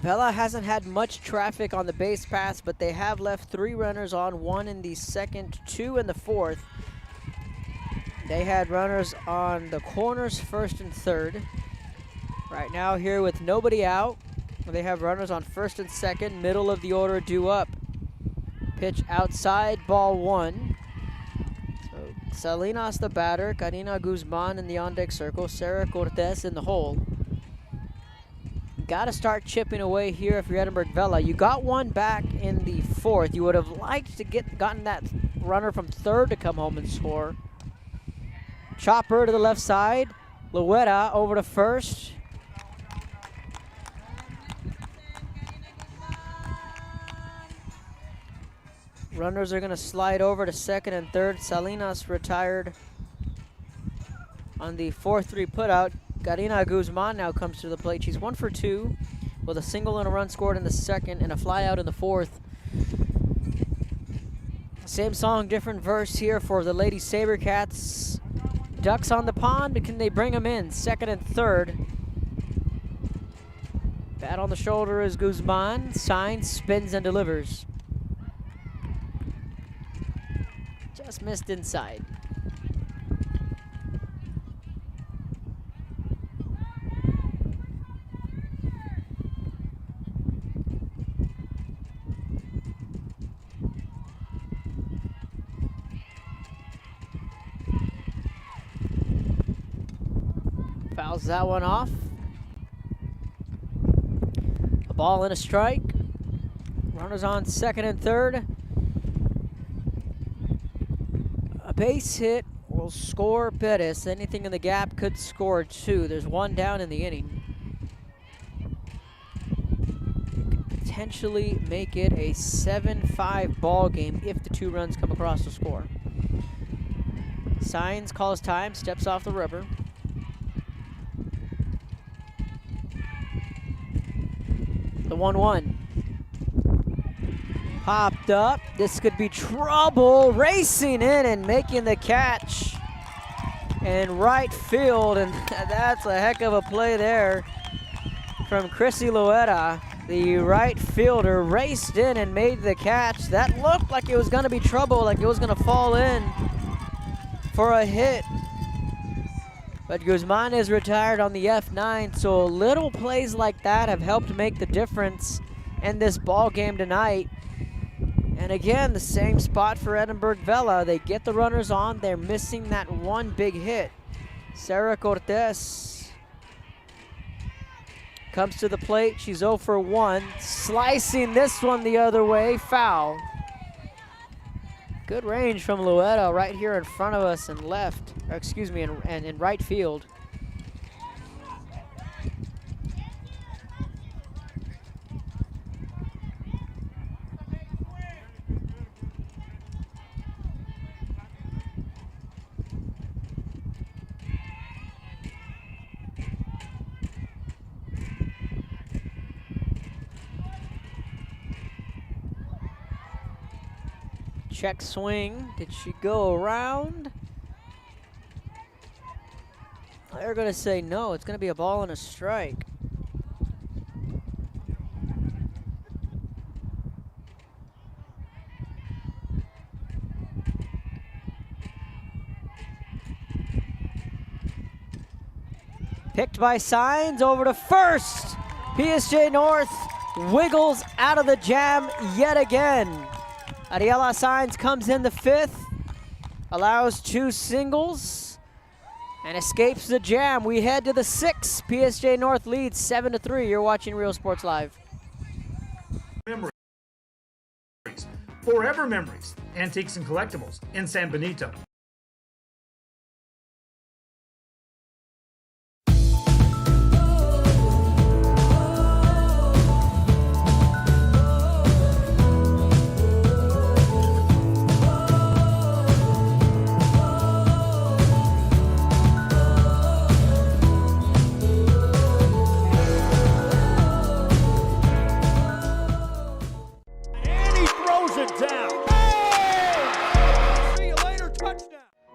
Vela hasn't had much traffic on the base paths, but they have left 3 runners on, 1 in the 2nd, 2 in the 4th. They had runners on the corners, 1st and 3rd. Right now here with nobody out, they have runners on 1st and 2nd, middle of the order due up. Pitch outside, ball 1. So Salinas the batter, Karina Guzman in the on-deck circle, Sarah Cortez in the hole. got to start chipping away here if you're Edinburg Vela. You got one back in the fourth. You would have liked to gotten that runner from third to come home and score. Chopper to the left side. Luetta over to first. Runners are going to slide over to second and third. Salinas retired on the 4-3 putout. Karina Guzman now comes to the plate. She's 1 for 2 with a single and a run scored in the second and a fly out in the fourth. Same song, different verse here for the Lady Sabercats. Ducks on the pond, can they bring them in? Second and third. Bat on the shoulder is Guzman. Signs, spins, and delivers. Just missed inside. Fouls that one off. A ball and a strike. Runners on second and third. A base hit will score Perez. Anything in the gap could score 2. There's one down in the inning. Could potentially make it a 7-5 ball game if the 2 runs come across the score. Signs, calls time, steps off the rubber. The 1-1. Popped up. This could be trouble. Racing in and making the catch in right field. And that's a heck of a play there from Chrissy Luetta. The right fielder raced in and made the catch. That looked like it was going to be trouble, like it was going to fall in for a hit. But Guzman is retired on the F9, so little plays like that have helped make the difference in this ball game tonight. And again, the same spot for Edinburg Vela. They get the runners on. They're missing that one big hit. Sarah Cortez comes to the plate. She's 0 for 1. Slicing this one the other way. Foul. Good range from Luetta right here in front of us and left, or excuse me, in right field. Check swing. Did she go around? They're going to say no. It's going to be a ball and a strike. Picked by Signs over to first. PSJA North wiggles out of the jam yet again. Ariela Signs comes in the 5th, allows 2 singles, and escapes the jam. We head to the 6th. PSJA North leads 7-3. You're watching Real Sports Live. Memories. Forever Memories. Antiques and collectibles in San Benito.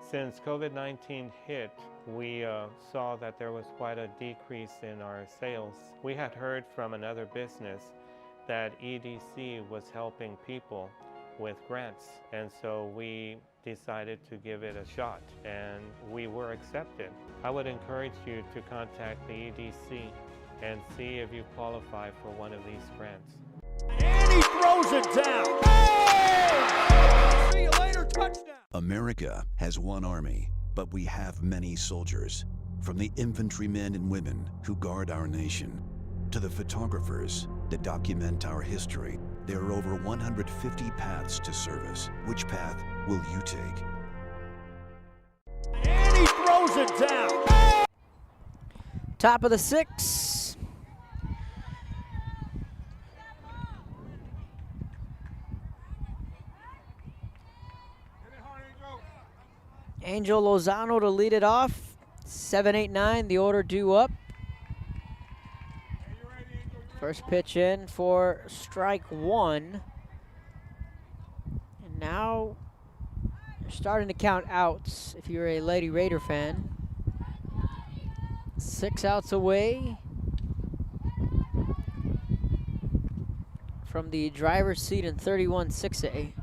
Since COVID-19 hit, we saw that there was quite a decrease in our sales. We had heard from another business that EDC was helping people with grants, and so we decided to give it a shot, and we were accepted. I would encourage you to contact the EDC and see if you qualify for one of these grants. And he throws it down. Hey! See you later, touchdown. America has one army, but we have many soldiers. From the infantrymen and women who guard our nation, To the photographers that document our history, there are over 150 paths to service. Which path will you take? And he throws it down. Top of the 6. Angel Lozano to lead it off. 7-8-9, the order due up. First pitch in for strike 1. And now you're starting to count outs if you're a Lady Raider fan. 6 outs away from the driver's seat in 31-6A.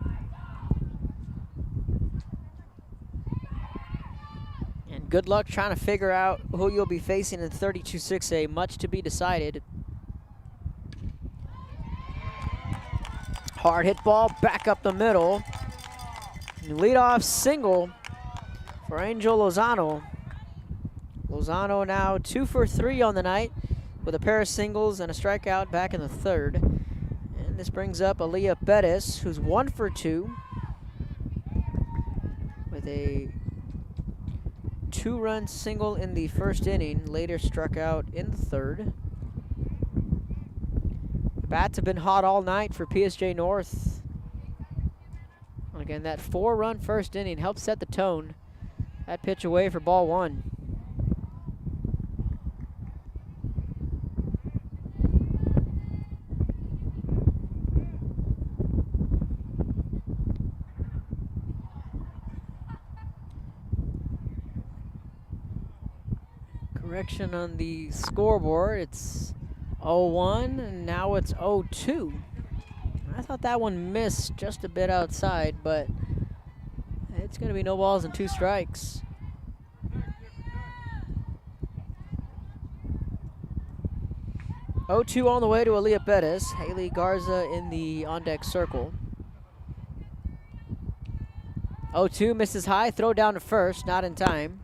And good luck trying to figure out who you'll be facing in 32-6A. Much to be decided. Hard hit ball back up the middle. Leadoff single for Angel Lozano. Lozano now 2 for 3 on the night with a pair of singles and a strikeout back in the 3rd. And this brings up Aaliyah Bettis, who's 1 for 2 with a 2-run single in the 1st inning, later struck out in the 3rd. The bats have been hot all night for PSJA North. And again, that 4-run 1st inning helped set the tone. That pitch away for ball 1. Correction on the scoreboard. It's 0-1, and now it's 0-2. I thought that one missed just a bit outside, but it's going to be no balls and 2 strikes. Oh-2 on the way to Aaliyah Bettis. Haley Garza in the on-deck circle. 0-2 misses high. Throw down to first, not in time.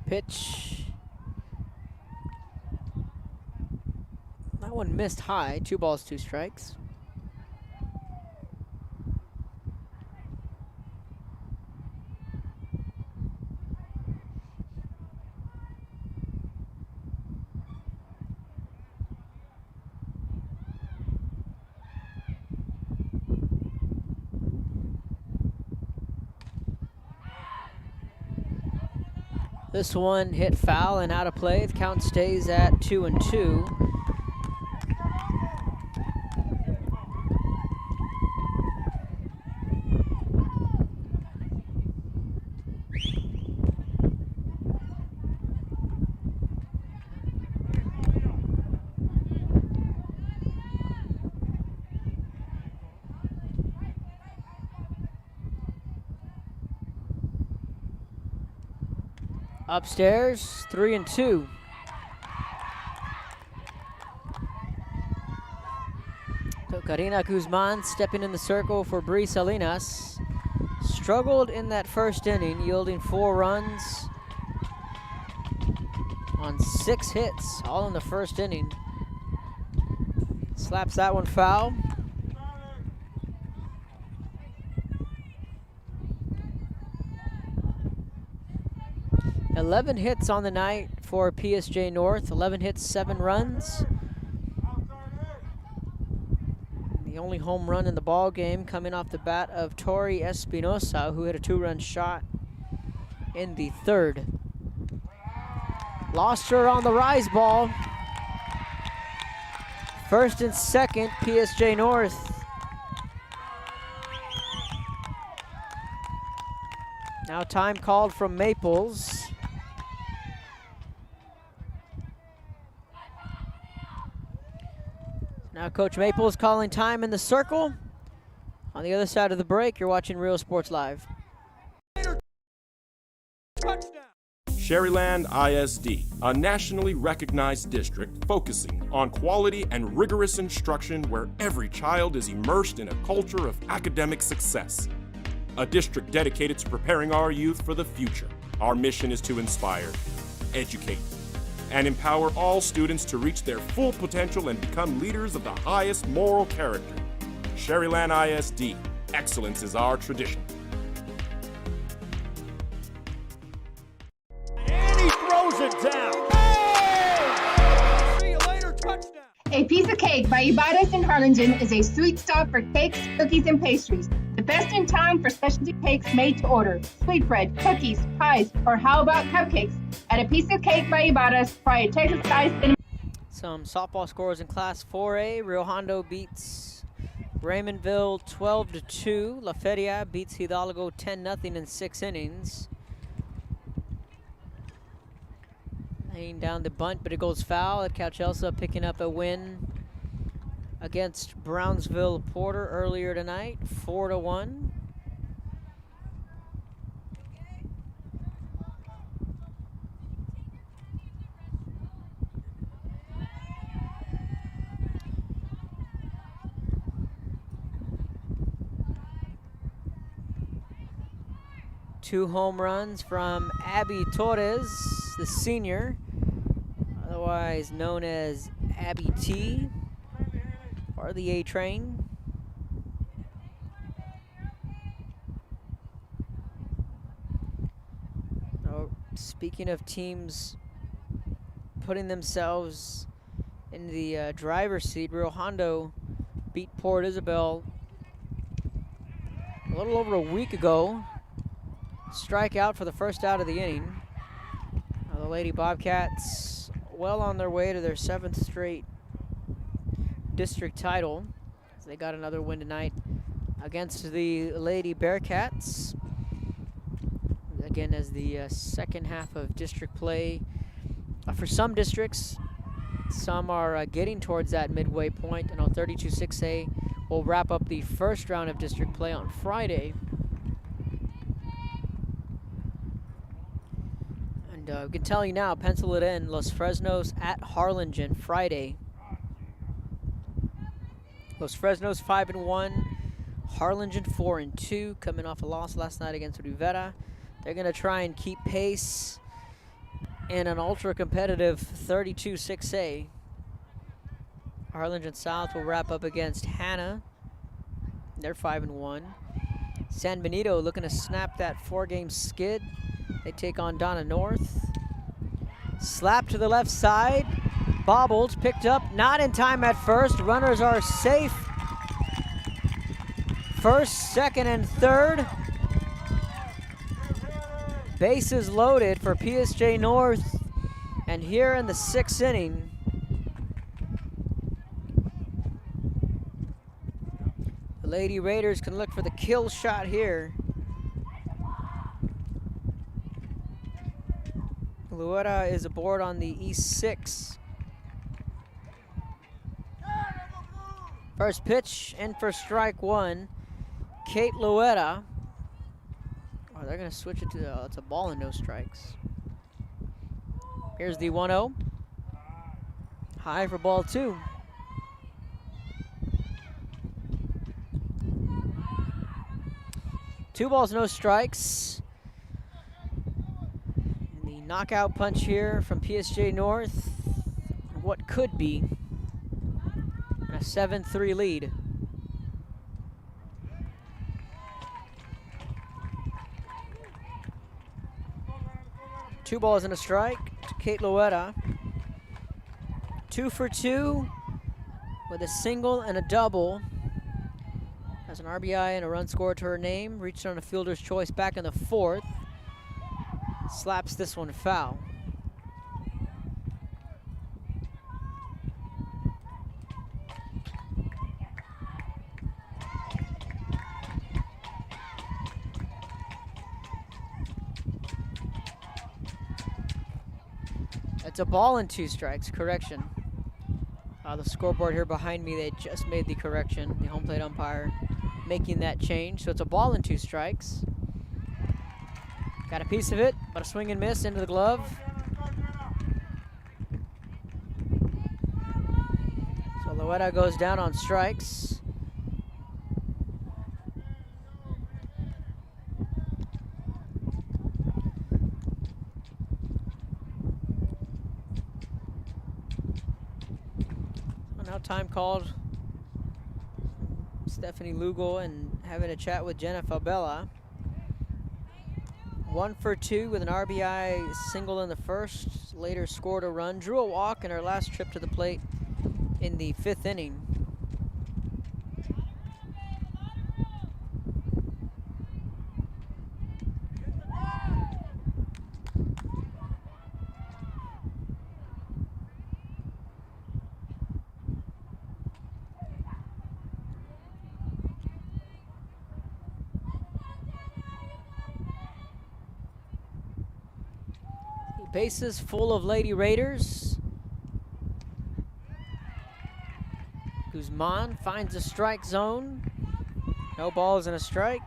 Pitch. That one missed high. 2 balls, 2 strikes. This one hit foul and out of play. The count stays at 2-2. Upstairs, 3-2. So Karina Guzman stepping in the circle for Bree Salinas. Struggled in that 1st inning, yielding 4 runs on 6 hits, all in the 1st inning. Slaps that one foul. 11 hits on the night for PSJA North. 11 hits, 7 runs. The only home run in the ball game coming off the bat of Tori Espinosa, who hit a 2-run shot in the 3rd. Lost her on the rise ball. 1st and 2nd, PSJA North. Now time called from Maples. Now Coach Maples calling time in the circle. On the other side of the break, you're watching Real Sports Live. Touchdown. Sherryland ISD, a nationally recognized district focusing on quality and rigorous instruction where every child is immersed in a culture of academic success. A district dedicated to preparing our youth for the future. Our mission is to inspire, educate, and empower all students to reach their full potential and become leaders of the highest moral character. Sherryland ISD, excellence is our tradition. And he throws it down. Hey! See you later, touchdown. A Piece of Cake by Ibadas in Harlingen is a sweet stop for cakes, cookies, and pastries. The best in town for specialty cakes made to order. Sweetbread, cookies, pies, or how about cupcakes? At A Piece of Cake by Ibadas, try a Texas-sized cinnamon. Some softball scores in Class 4A. Rio Hondo beats Raymondville 12-2. La Feria beats Hidalgo 10-0 in 6 innings. Laying down the bunt, but it goes foul. At Cowchelsa picking up a win against Brownsville Porter earlier tonight, 4-1. Two home runs from Abby Torres, the senior, otherwise known as Abby T, part of the A-Train. Oh, speaking of teams putting themselves in the driver's seat, Rio Hondo beat Port Isabel a little over a week ago. Strike out for the first out of the inning. The Lady Bobcats well on their way to their 7th straight district title. They got another win tonight against the Lady Bearcats. Again, as the second half of district play for some districts, some are getting towards that midway point. I know 32-6A will wrap up the first round of district play on Friday. We can tell you now, pencil it in, Los Fresnos at Harlingen Friday. Los Fresnos 5-1, Harlingen 4-2, coming off a loss last night against Rivera. They're going to try and keep pace in an ultra-competitive 32-6A. Harlingen South will wrap up against Hanna. They're 5-1. San Benito looking to snap that 4-game skid. They take on Donna North. Slap to the left side. Bobbled, picked up, not in time at first. Runners are safe. First, second, and third. Bases loaded for PSJA North. And here in the 6th inning, the Lady Raiders can look for the kill shot here. Luetta is aboard on the E6. First pitch in for strike one. Kate Luetta. Oh, they're going to switch it to it's a ball and no strikes. Here's the 1-0. High for ball 2. Two balls, no strikes. Knockout punch here from PSJA North. What could be a 7-3 lead. Two balls and a strike to Kate Luetta. 2 for 2 with a single and a double. Has an RBI and a run scored to her name. Reached on a fielder's choice back in the 4th. Slaps this one foul. It's a ball and 2 strikes, correction. The scoreboard here behind me, they just made the correction. The home plate umpire making that change. So it's a ball and 2 strikes. Got a piece of it, but a swing and miss into the glove. So Loeta goes down on strikes. Well, now time called. Stephanie Lugal and having a chat with Jenna Fabella. 1 for 2 with an RBI single in the first. Later scored a run, drew a walk in her last trip to the plate in the 5th inning. Bases full of Lady Raiders. Guzman finds a strike zone. No balls and a strike.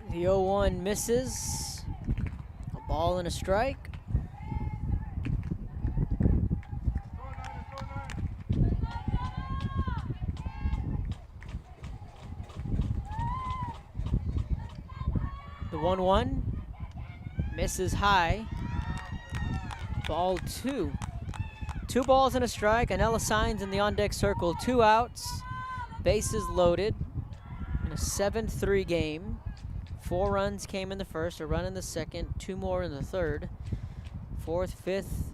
The 0-1 misses. A ball and a strike. The 1-1 misses high. Ball 2. 2 balls and a strike. Anella Signs in the on-deck circle. 2 outs. Bases loaded. In a 7-3 game. 4 runs came in the first, a run in the second, 2 more in the third. 4th, 5th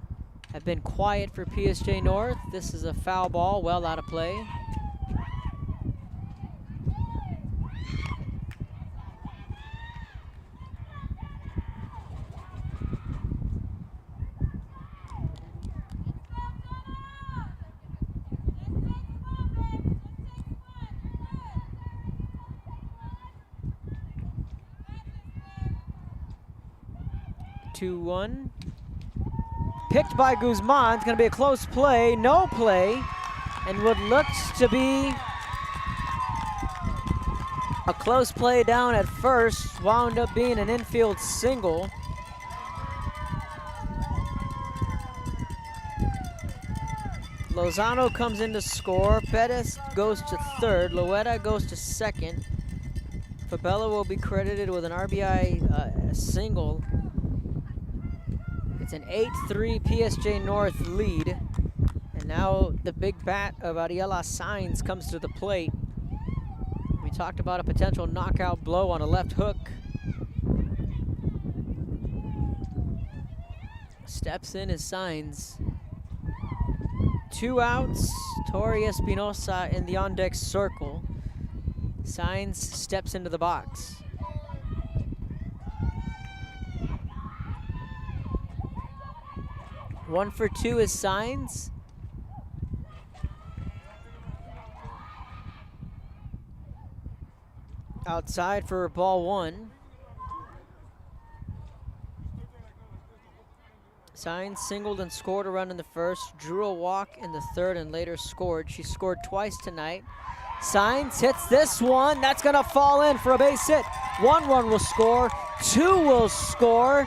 have been quiet for PSJA North. This is a foul ball, well out of play. Two, 1. Picked by Guzman. It's going to be a close play. No play. And what looks to be a close play down at first wound up being an infield single. Lozano comes in to score. Pettis goes to third. Loeta goes to second. Fabella will be credited with an RBI single. It's an 8-3 PSJA North lead. And now the big bat of Ariela Signs comes to the plate. We talked about a potential knockout blow on a left hook. Steps in as Signs. 2 outs. Tori Espinosa in the on-deck circle. Signs steps into the box. One for 2 is Signs. Outside for ball 1. Signs singled and scored a run in the first, drew a walk in the third, and later scored. She scored twice tonight. Signs hits this one. That's going to fall in for a base hit. 1 run will score. 2 will score.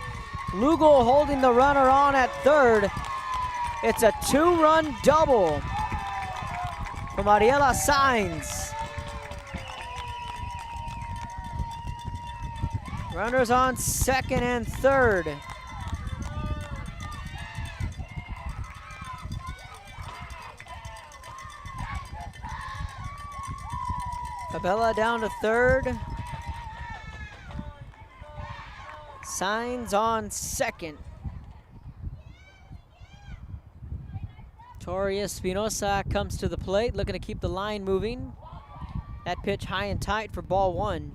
Lugal holding the runner on at third. It's a 2-run double from Ariela Signs. Runners on second and third. Fabella down to third. Signs on second. Tori Espinosa comes to the plate, looking to keep the line moving. That pitch high and tight for ball 1.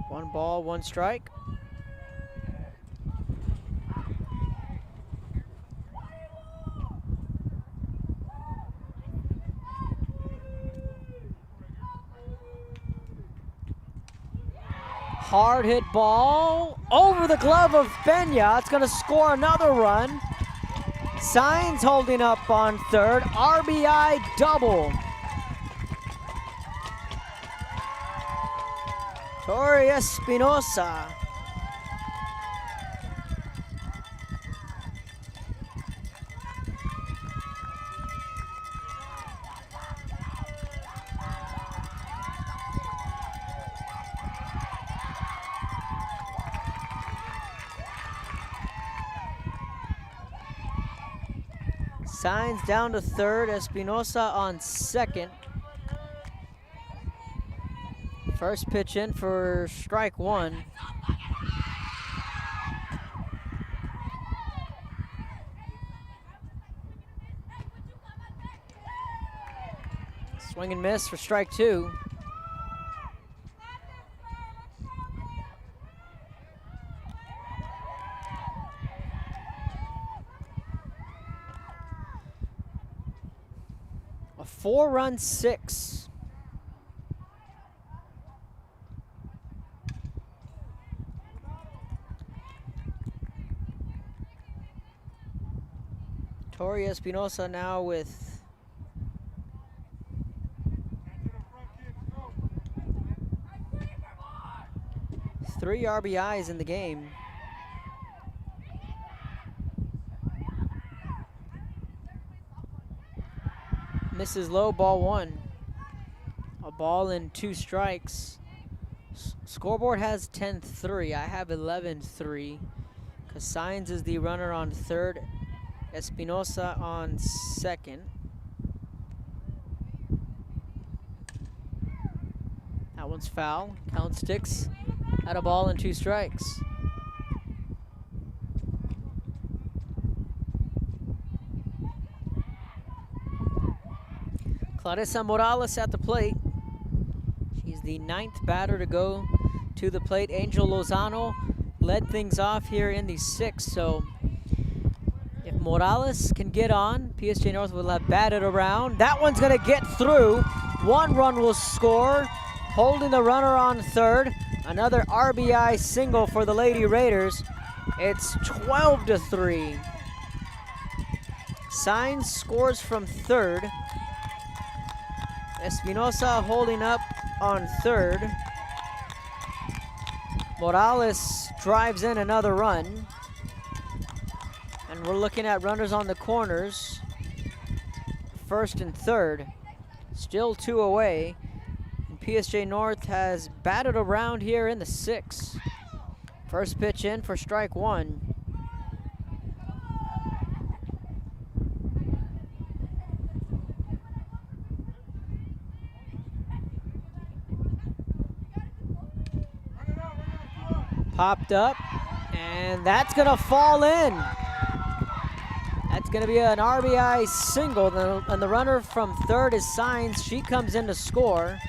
One ball, 1 strike. hard hit ball over the glove of Pena. It's going to score another run. Signs holding up on third. RBI double. Tori Espinosa. Signs down to third, Espinosa on second. First pitch in for strike one. Swing and miss for strike two. A 4-run six. Tori Espinosa now with 3 RBIs in the game. Misses low, ball one. A ball and 2 strikes. Scoreboard has 10-3. I have 11-3. Because Signs is the runner on third. Espinosa on second. That one's foul. Count sticks at a ball and 2 strikes. Claudia Morales at the plate. She's the 9th batter to go to the plate. Angel Lozano led things off here in the 6th, so if Morales can get on, PSJA North will have batted around. That one's gonna get through. 1 run will score, holding the runner on third. Another RBI single for the Lady Raiders. It's 12-3. Signs scores from third. Espinosa holding up on third. Morales drives in another run. And we're looking at runners on the corners. First and third. Still 2 away. And PSJA North has batted around here in the 6th. First pitch in for strike one. Popped up, and that's gonna fall in. That's gonna be an RBI single, and the runner from third is Signs. She comes in to score.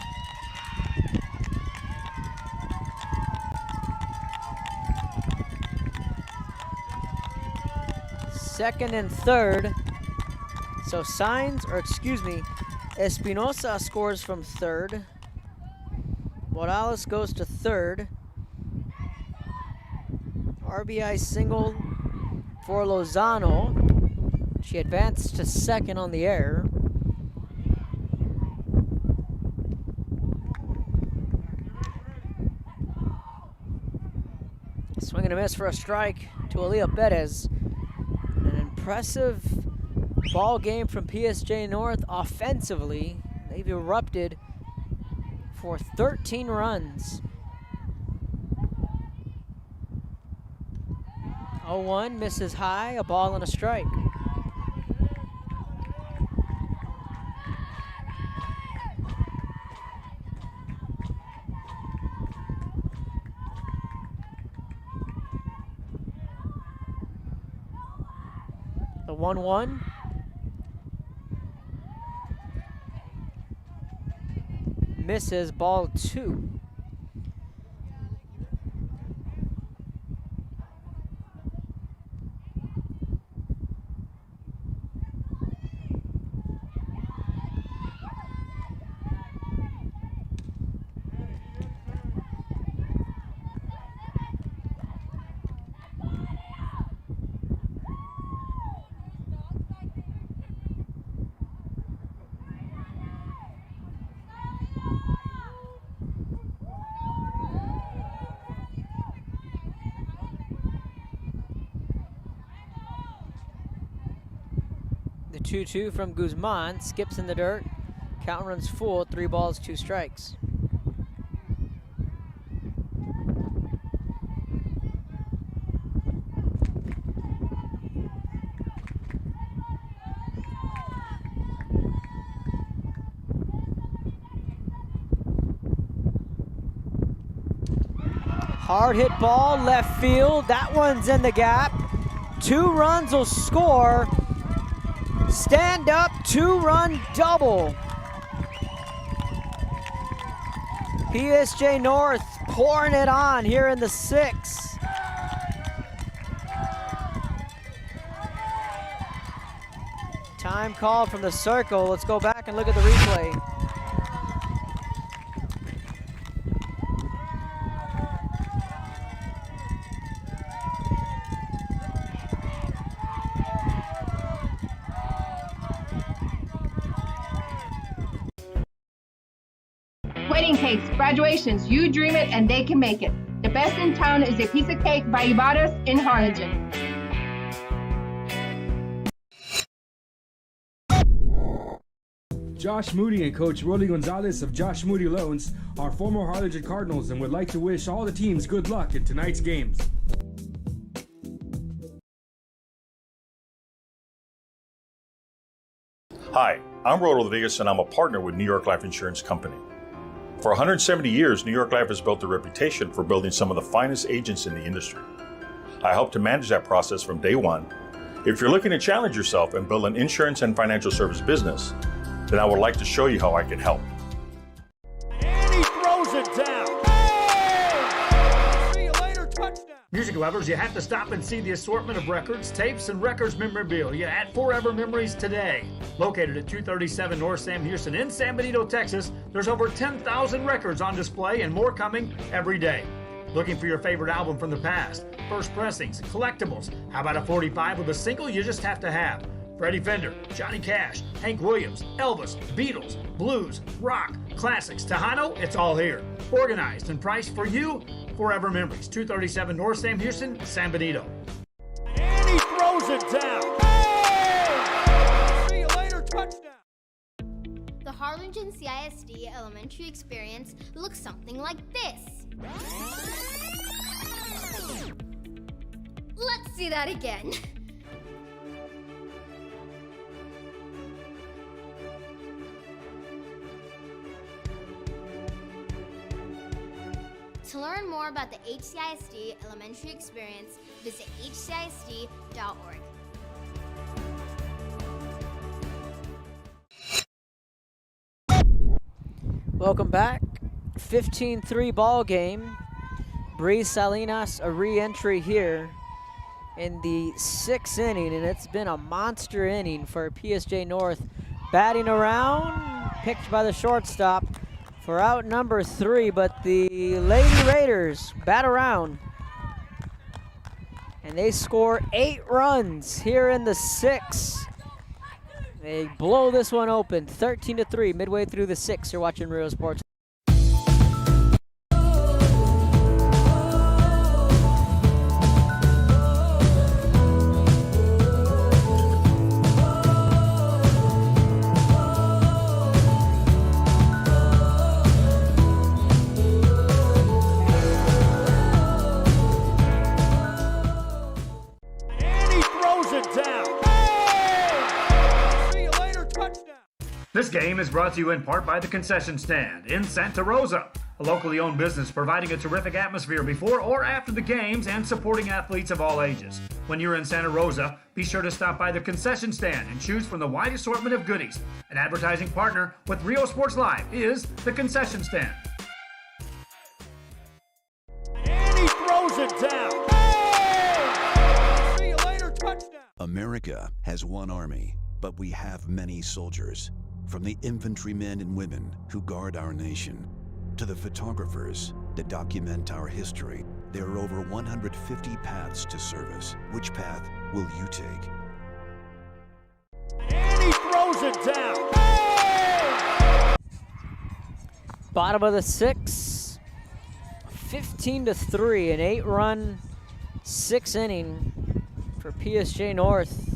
Second and third. So Espinosa scores from third. Morales goes to third. RBI single for Lozano. She advanced to second on the air. Swing and a miss for a strike to Aaliyah Perez. An impressive ball game from PSJA North offensively. They've erupted for 13 runs. 0-1, misses high, a ball and a strike. The 1-1. Misses, ball 2. 2-2 from Guzman. Skips in the dirt. Count runs full. 3 balls, 2 strikes. Hard hit ball, left field. That one's in the gap. 2 runs will score. Stand up, 2-run double. PSJA North pouring it on here in the 6th. Time called from the circle. Let's go back and look at the replay. Wedding cakes, graduations, you dream it and they can make it. The best in town is a piece of cake by Ibarra's in Harlingen. Josh Moody and Coach Rolly Gonzalez of Josh Moody Loans are former Harlingen Cardinals and would like to wish all the teams good luck in tonight's games. Hi, I'm Rolly Rodriguez and I'm a partner with New York Life Insurance Company. For 170 years, New York Life has built a reputation for building some of the finest agents in the industry. I helped to manage that process from day one. If you're looking to challenge yourself and build an insurance and financial service business, then I would like to show you how I can help. And he throws it down. Hey! See you later, touchdown. Music lovers, you have to stop and see the assortment of records, tapes, and records memorabilia at Forever Memories today. Located at 237 North Sam Houston in San Benito, Texas, there's over 10,000 records on display and more coming every day. Looking for your favorite album from the past, first pressings, collectibles. How about a 45 with a single you just have to have? Freddie Fender, Johnny Cash, Hank Williams, Elvis, Beatles, blues, rock, classics, Tejano, it's all here. Organized and priced for you. Forever Memories, 237 North Sam Houston, San Benito. And he throws it down. Hey! See you later, touchdown. The Harlingen CISD elementary experience looks something like this. Let's see that again. To learn more about the HCISD elementary experience, visit hcisd.org. Welcome back. 15-3 ball game. Bree Salinas, a re-entry here in the 6th inning, and it's been a monster inning for PSJA North. Batting around, picked by the shortstop for out number 3, but the Lady Raiders bat around. And they score 8 runs here in the 6th. They blow this one open, 13-3, midway through the 6th. You're watching Rio Sports. This game is brought to you in part by the Concession Stand in Santa Rosa, a locally owned business providing a terrific atmosphere before or after the games and supporting athletes of all ages. When you're in Santa Rosa, be sure to stop by the Concession Stand and choose from the wide assortment of goodies. An advertising partner with Rio Sports Live is the Concession Stand. And he throws it down. Hey! See you later, touchdown. America has one army, but we have many soldiers. From the infantrymen and women who guard our nation, to the photographers that document our history, there are over 150 paths to service. Which path will you take? And he throws it down. Hey! Bottom of the 6th, 15-3, an 8-run 6th inning for PSJA North.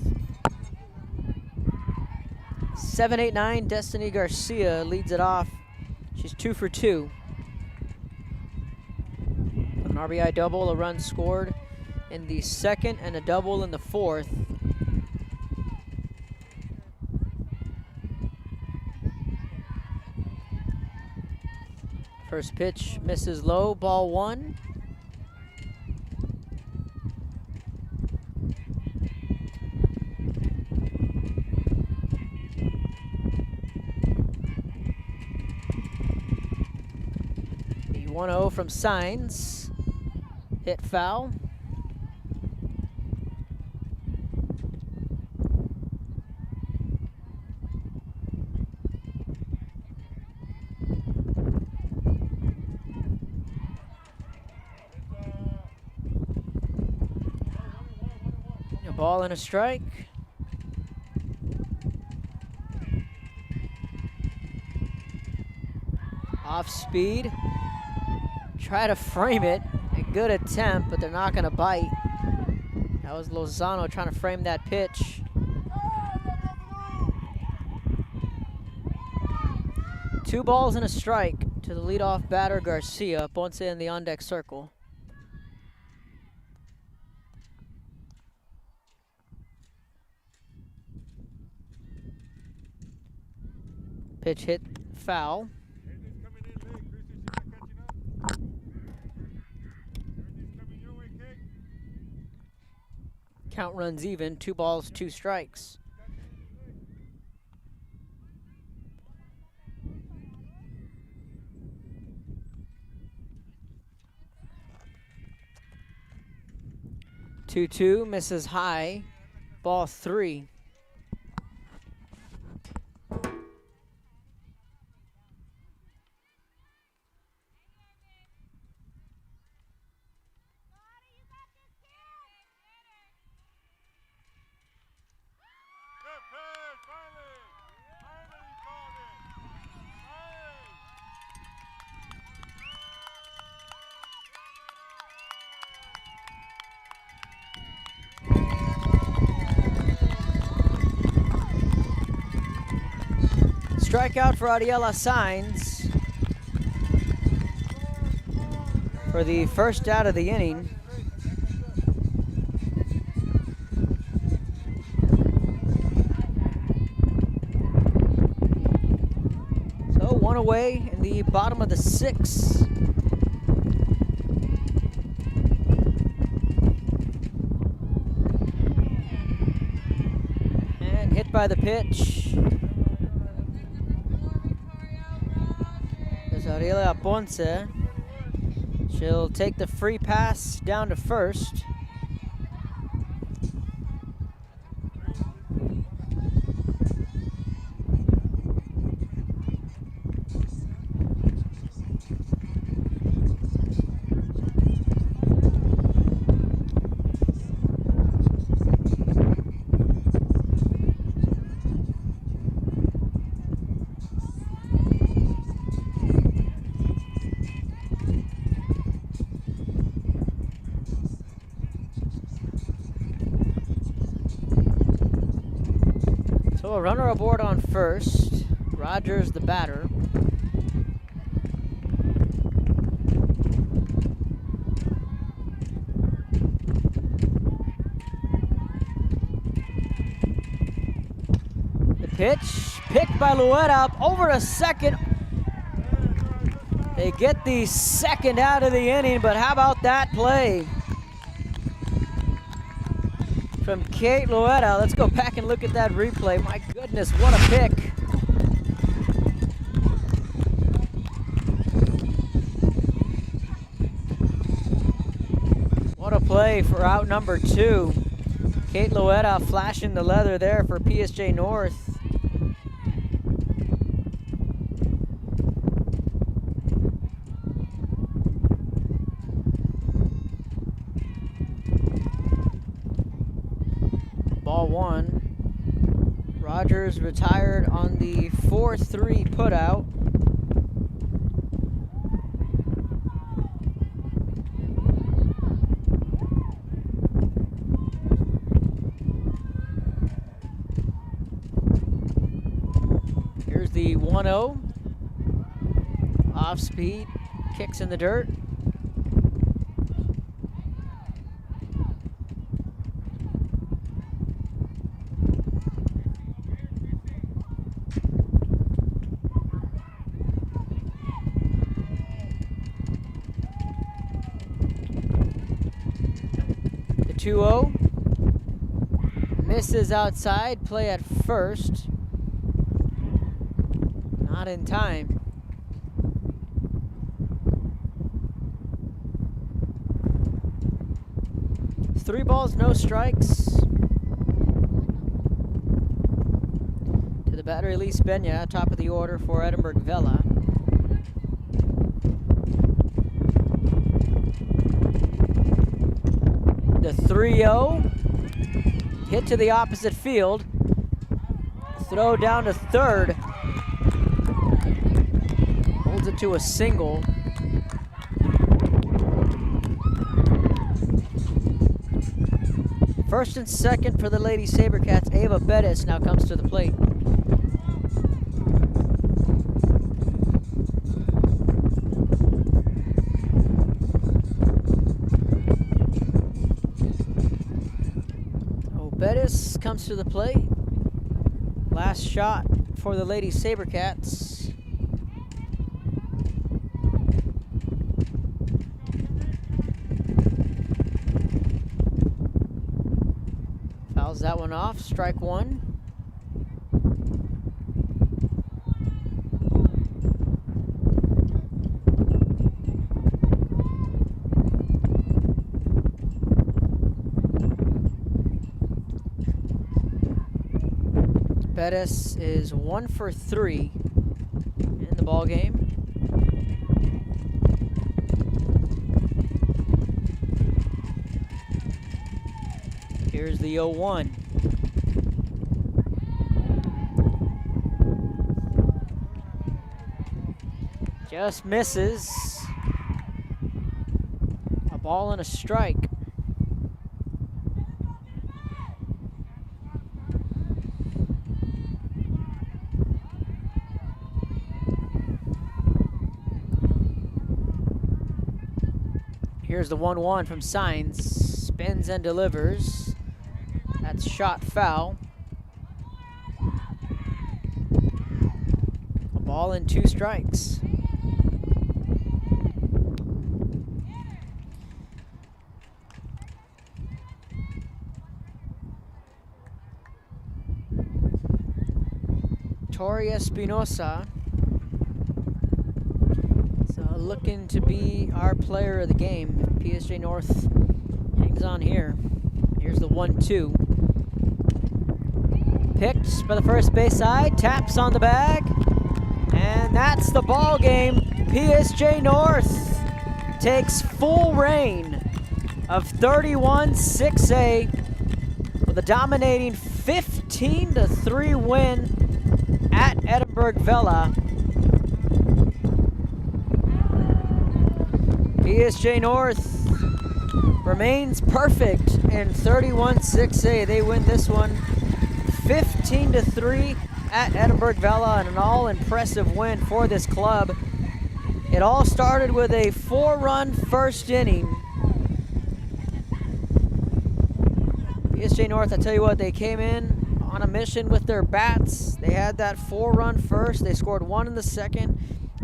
7'8", Destiny Garcia leads it off. She's 2 for 2. An RBI double, a run scored in the second, and a double in the fourth. First pitch misses low, ball 1. The 1-0 from Signs. Hit foul. A ball and a strike. Off speed. Try to frame it. A good attempt, but they're not going to bite. That was Lozano trying to frame that pitch. Two balls and a strike to the leadoff batter, Garcia. Ponce in the on-deck circle. Pitch hit foul. Count runs even, 2 balls, 2 strikes. Two misses high, ball 3. Strikeout for Ariela Signs for the first out of the inning. So 1 away in the bottom of the 6th. And hit by the pitch. Ariela Ponce. She'll take the free pass down to first. So a runner aboard on first. Rogers the batter. The pitch picked by Lueta over to second. They get the second out of the inning, but how about that play from Kate Lueta? Let's go back and look at that replay. My goodness, what a pick. What a play for out number 2. Kate Lueta flashing the leather there for PSJA North. Ball 1. Rogers retired on the 4-3 putout. 1-0. Off speed, kicks in the dirt. The 2-0. Misses outside, play at first. Not in time. Three balls, no strikes. To the batter, Elise Benya, top of the order for Edinburg Vela. The 3-0. Hit to the opposite field. Throw down to third. Holds it to a single. First and second for the Lady Sabercats. Ava Bettis now comes to the plate. Bettis comes to the plate. Last shot for the Lady Sabercats. Fouls that one off, strike one. Bettis is 1 for 3 in the ball game. Here's the 0-1. Just misses. A ball and a strike. Here's the 1-1 from Signs. Spins and delivers. That's shot foul. A ball and 2 strikes. Tori Espinosa looking to be our player of the game. PSJA North hangs on here. Here's the 1-2. Picked by the first base side, taps on the bag, and that's the ball game. PSJA North takes full reign of 31-6A with a dominating 15-3 win at Edinburg Vela. PSJA North remains perfect in 31-6A. They win this one 15-3 at Edinburg Vela, and an all-impressive win for this club. It all started with a 4-run first inning. PSJA North, I tell you what, they came in on a mission with their bats. They had that 4-run first. They scored 1 in the second,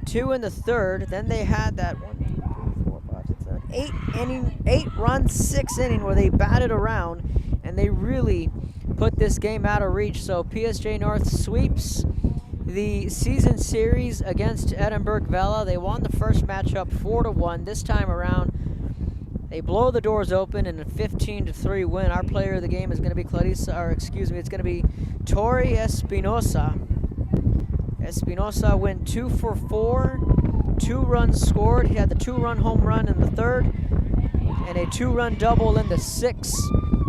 2 in the third. Then they had that 8-run, 6th inning where they batted around, and they really put this game out of reach. So PSJA North sweeps the season series against Edinburg Vela. They won the first matchup 4-1. This time around, they blow the doors open in a 15-3 win. Our player of the game is going to be it's going to be Tori Espinosa. Espinosa went 2 for 4. 2 runs scored. He had the 2-run home run in the third and a 2-run double in the 6th.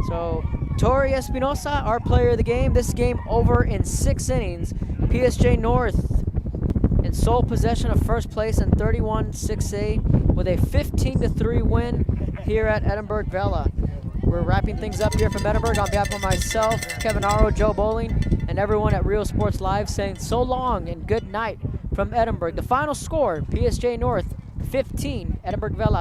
So Tori Espinosa, our player of the game. This game over in 6 innings. PSJA North in sole possession of first place in 31-6A with a 15-3 win here at Edinburg Vela. We're wrapping things up here from Edinburg on behalf of myself, Kevin Aro, Joe Bowling, and everyone at Real Sports Live, saying so long and good good night from Edinburg. The final score, PSJA North 15, Edinburg Vela